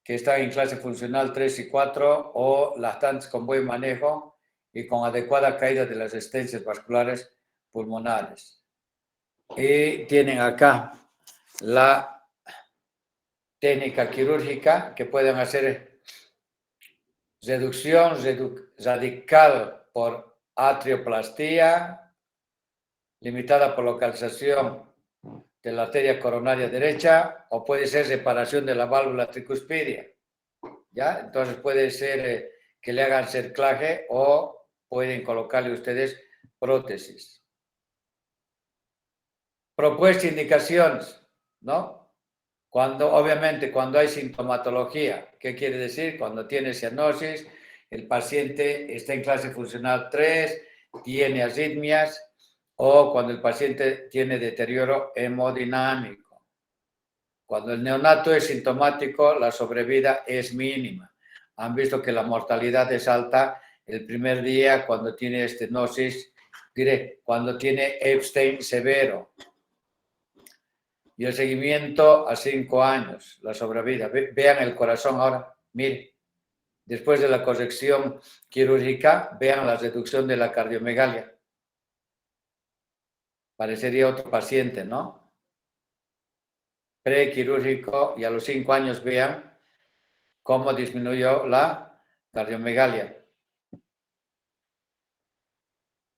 que están en clase funcional 3 y 4 o lactantes con buen manejo y con adecuada caída de las resistencias vasculares pulmonares. Y tienen acá la técnica quirúrgica que pueden hacer reducción radical por atrioplastía, limitada por localización de la arteria coronaria derecha, o puede ser separación de la válvula tricuspidia, ¿ya? Entonces puede ser que le hagan cerclaje o pueden colocarle ustedes prótesis. Propuesta indicaciones, ¿no? Obviamente, cuando hay sintomatología, ¿qué quiere decir? Cuando tiene cianosis, el paciente está en clase funcional 3, tiene arritmias, o cuando el paciente tiene deterioro hemodinámico. Cuando el neonato es sintomático, la sobrevida es mínima. Han visto que la mortalidad es alta el primer día cuando tiene estenosis, cuando tiene Epstein severo. Y el seguimiento a 5 años, la sobrevida. Vean el corazón ahora, miren. Después de la corrección quirúrgica, vean la reducción de la cardiomegalia. Parecería otro paciente, ¿no? Prequirúrgico, y a los 5 años vean cómo disminuyó la cardiomegalia.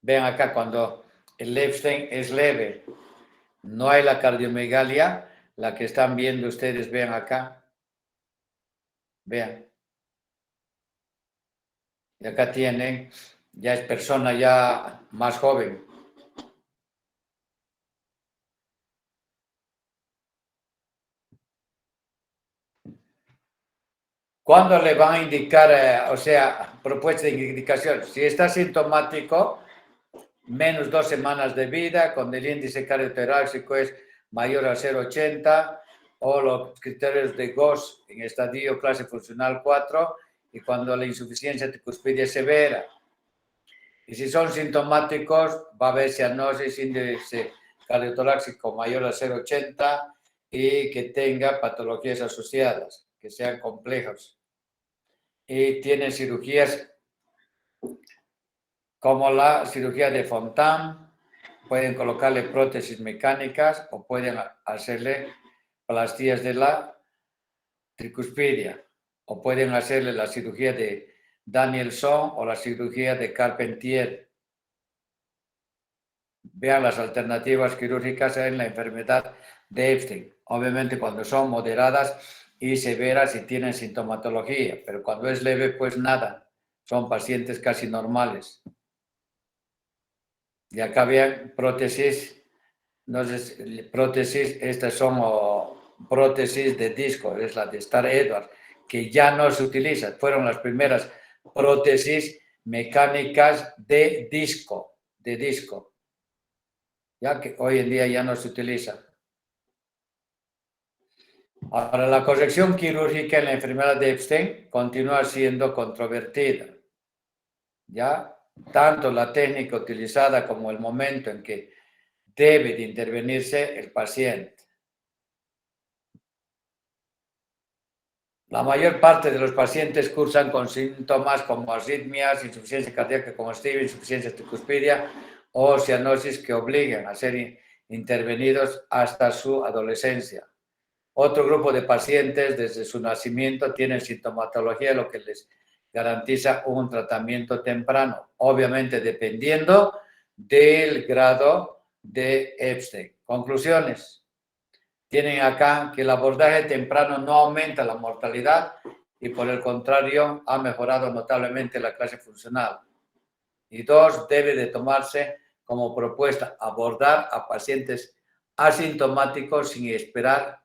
Vean acá cuando el Epstein es leve, no hay la cardiomegalia, la que están viendo ustedes, vean acá. Vean. Y acá tienen, ya es persona ya más joven. ¿Cuándo le van a indicar, propuesta de indicación? Si está sintomático, menos 2 semanas de vida, cuando el índice cardiotorácico es mayor a 0,80, o los criterios de Gauss en estadio clase funcional 4, y cuando la insuficiencia tricuspidia es severa. Y si son sintomáticos, va a haber cianosis, índice cardiotorácico mayor a 0,80 y que tenga patologías asociadas, que sean complejas. Y tienen cirugías como la cirugía de Fontan, pueden colocarle prótesis mecánicas o pueden hacerle plastías de la tricuspidia, o pueden hacerle la cirugía de Danielson o la cirugía de Carpentier. Vean las alternativas quirúrgicas en la enfermedad de Epstein. Obviamente cuando son moderadas y severas y tienen sintomatología, pero cuando es leve, pues nada. Son pacientes casi normales. Y acá vean prótesis, no sé, prótesis, estas son prótesis de disco, es la de Star Edwards, que ya no se utiliza. Fueron las primeras prótesis mecánicas de disco, ya que hoy en día ya no se utiliza. Ahora, la corrección quirúrgica en la enfermedad de Epstein continúa siendo controvertida, ¿ya? Tanto la técnica utilizada como el momento en que debe de intervenirse el paciente. La mayor parte de los pacientes cursan con síntomas como arritmias, insuficiencia cardíaca congestiva, insuficiencia tricuspidia o cianosis que obligan a ser intervenidos hasta su adolescencia. Otro grupo de pacientes desde su nacimiento tienen sintomatología, lo que les garantiza un tratamiento temprano, obviamente dependiendo del grado de Epstein. Conclusiones. Tienen acá que el abordaje temprano no aumenta la mortalidad y por el contrario ha mejorado notablemente la clase funcional. Y 2, debe de tomarse como propuesta abordar a pacientes asintomáticos sin esperar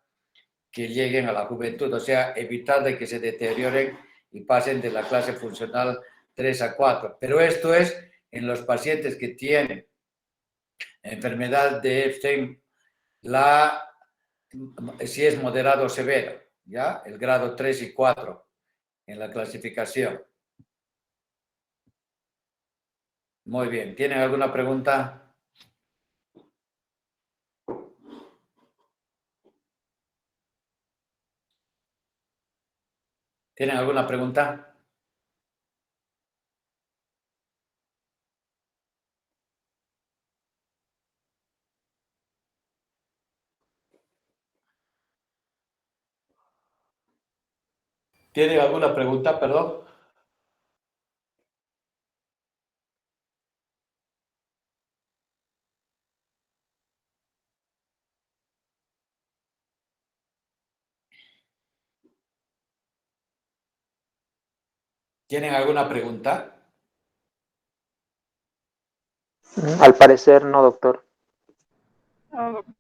que lleguen a la juventud, o sea, evitar de que se deterioren y pasen de la clase funcional 3 a 4. Pero esto es en los pacientes que tienen enfermedad de Epstein, si es moderado o severo, ¿ya? El grado 3 y 4 en la clasificación. Muy bien. ¿Tienen alguna pregunta? ¿Tienen alguna pregunta? ¿Tienen alguna pregunta? Perdón. ¿Tienen alguna pregunta? Al parecer no, doctor.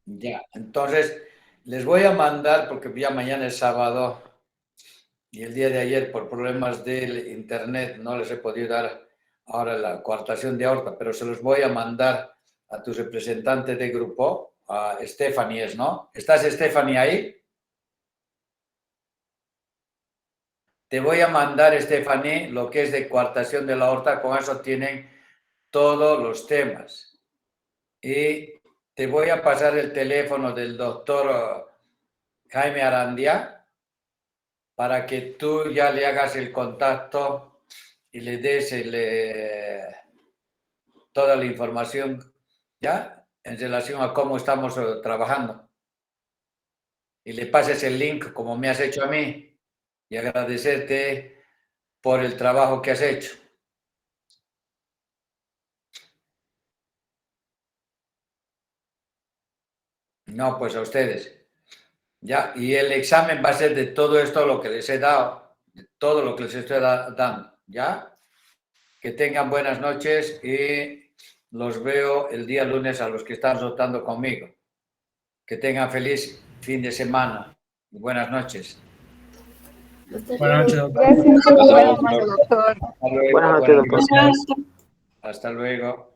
Ya, entonces les voy a mandar, porque ya mañana es sábado y el día de ayer por problemas del internet no les he podido dar ahora la coartación de aorta, pero se los voy a mandar a tu representante de grupo, a Stephanie, ¿no? ¿Estás, Stephanie, ahí? Te voy a mandar, Stephanie, lo que es de coartación de la aorta, con eso tienen todos los temas. Y te voy a pasar el teléfono del doctor Jaime Arandia para que tú ya le hagas el contacto y le des toda la información, ¿ya? En relación a cómo estamos trabajando. Y le pases el link como me has hecho a mí y agradecerte por el trabajo que has hecho. No, pues a ustedes. Ya, y el examen va a ser de todo esto lo que les he dado, de todo lo que les estoy dando, ¿ya? Que tengan buenas noches y los veo el día lunes a los que están rotando conmigo. Que tengan feliz fin de semana y buenas noches. Buenas noches, doctor. Gracias, doctor. Hasta luego. Buenas noches, doctor. Hasta luego.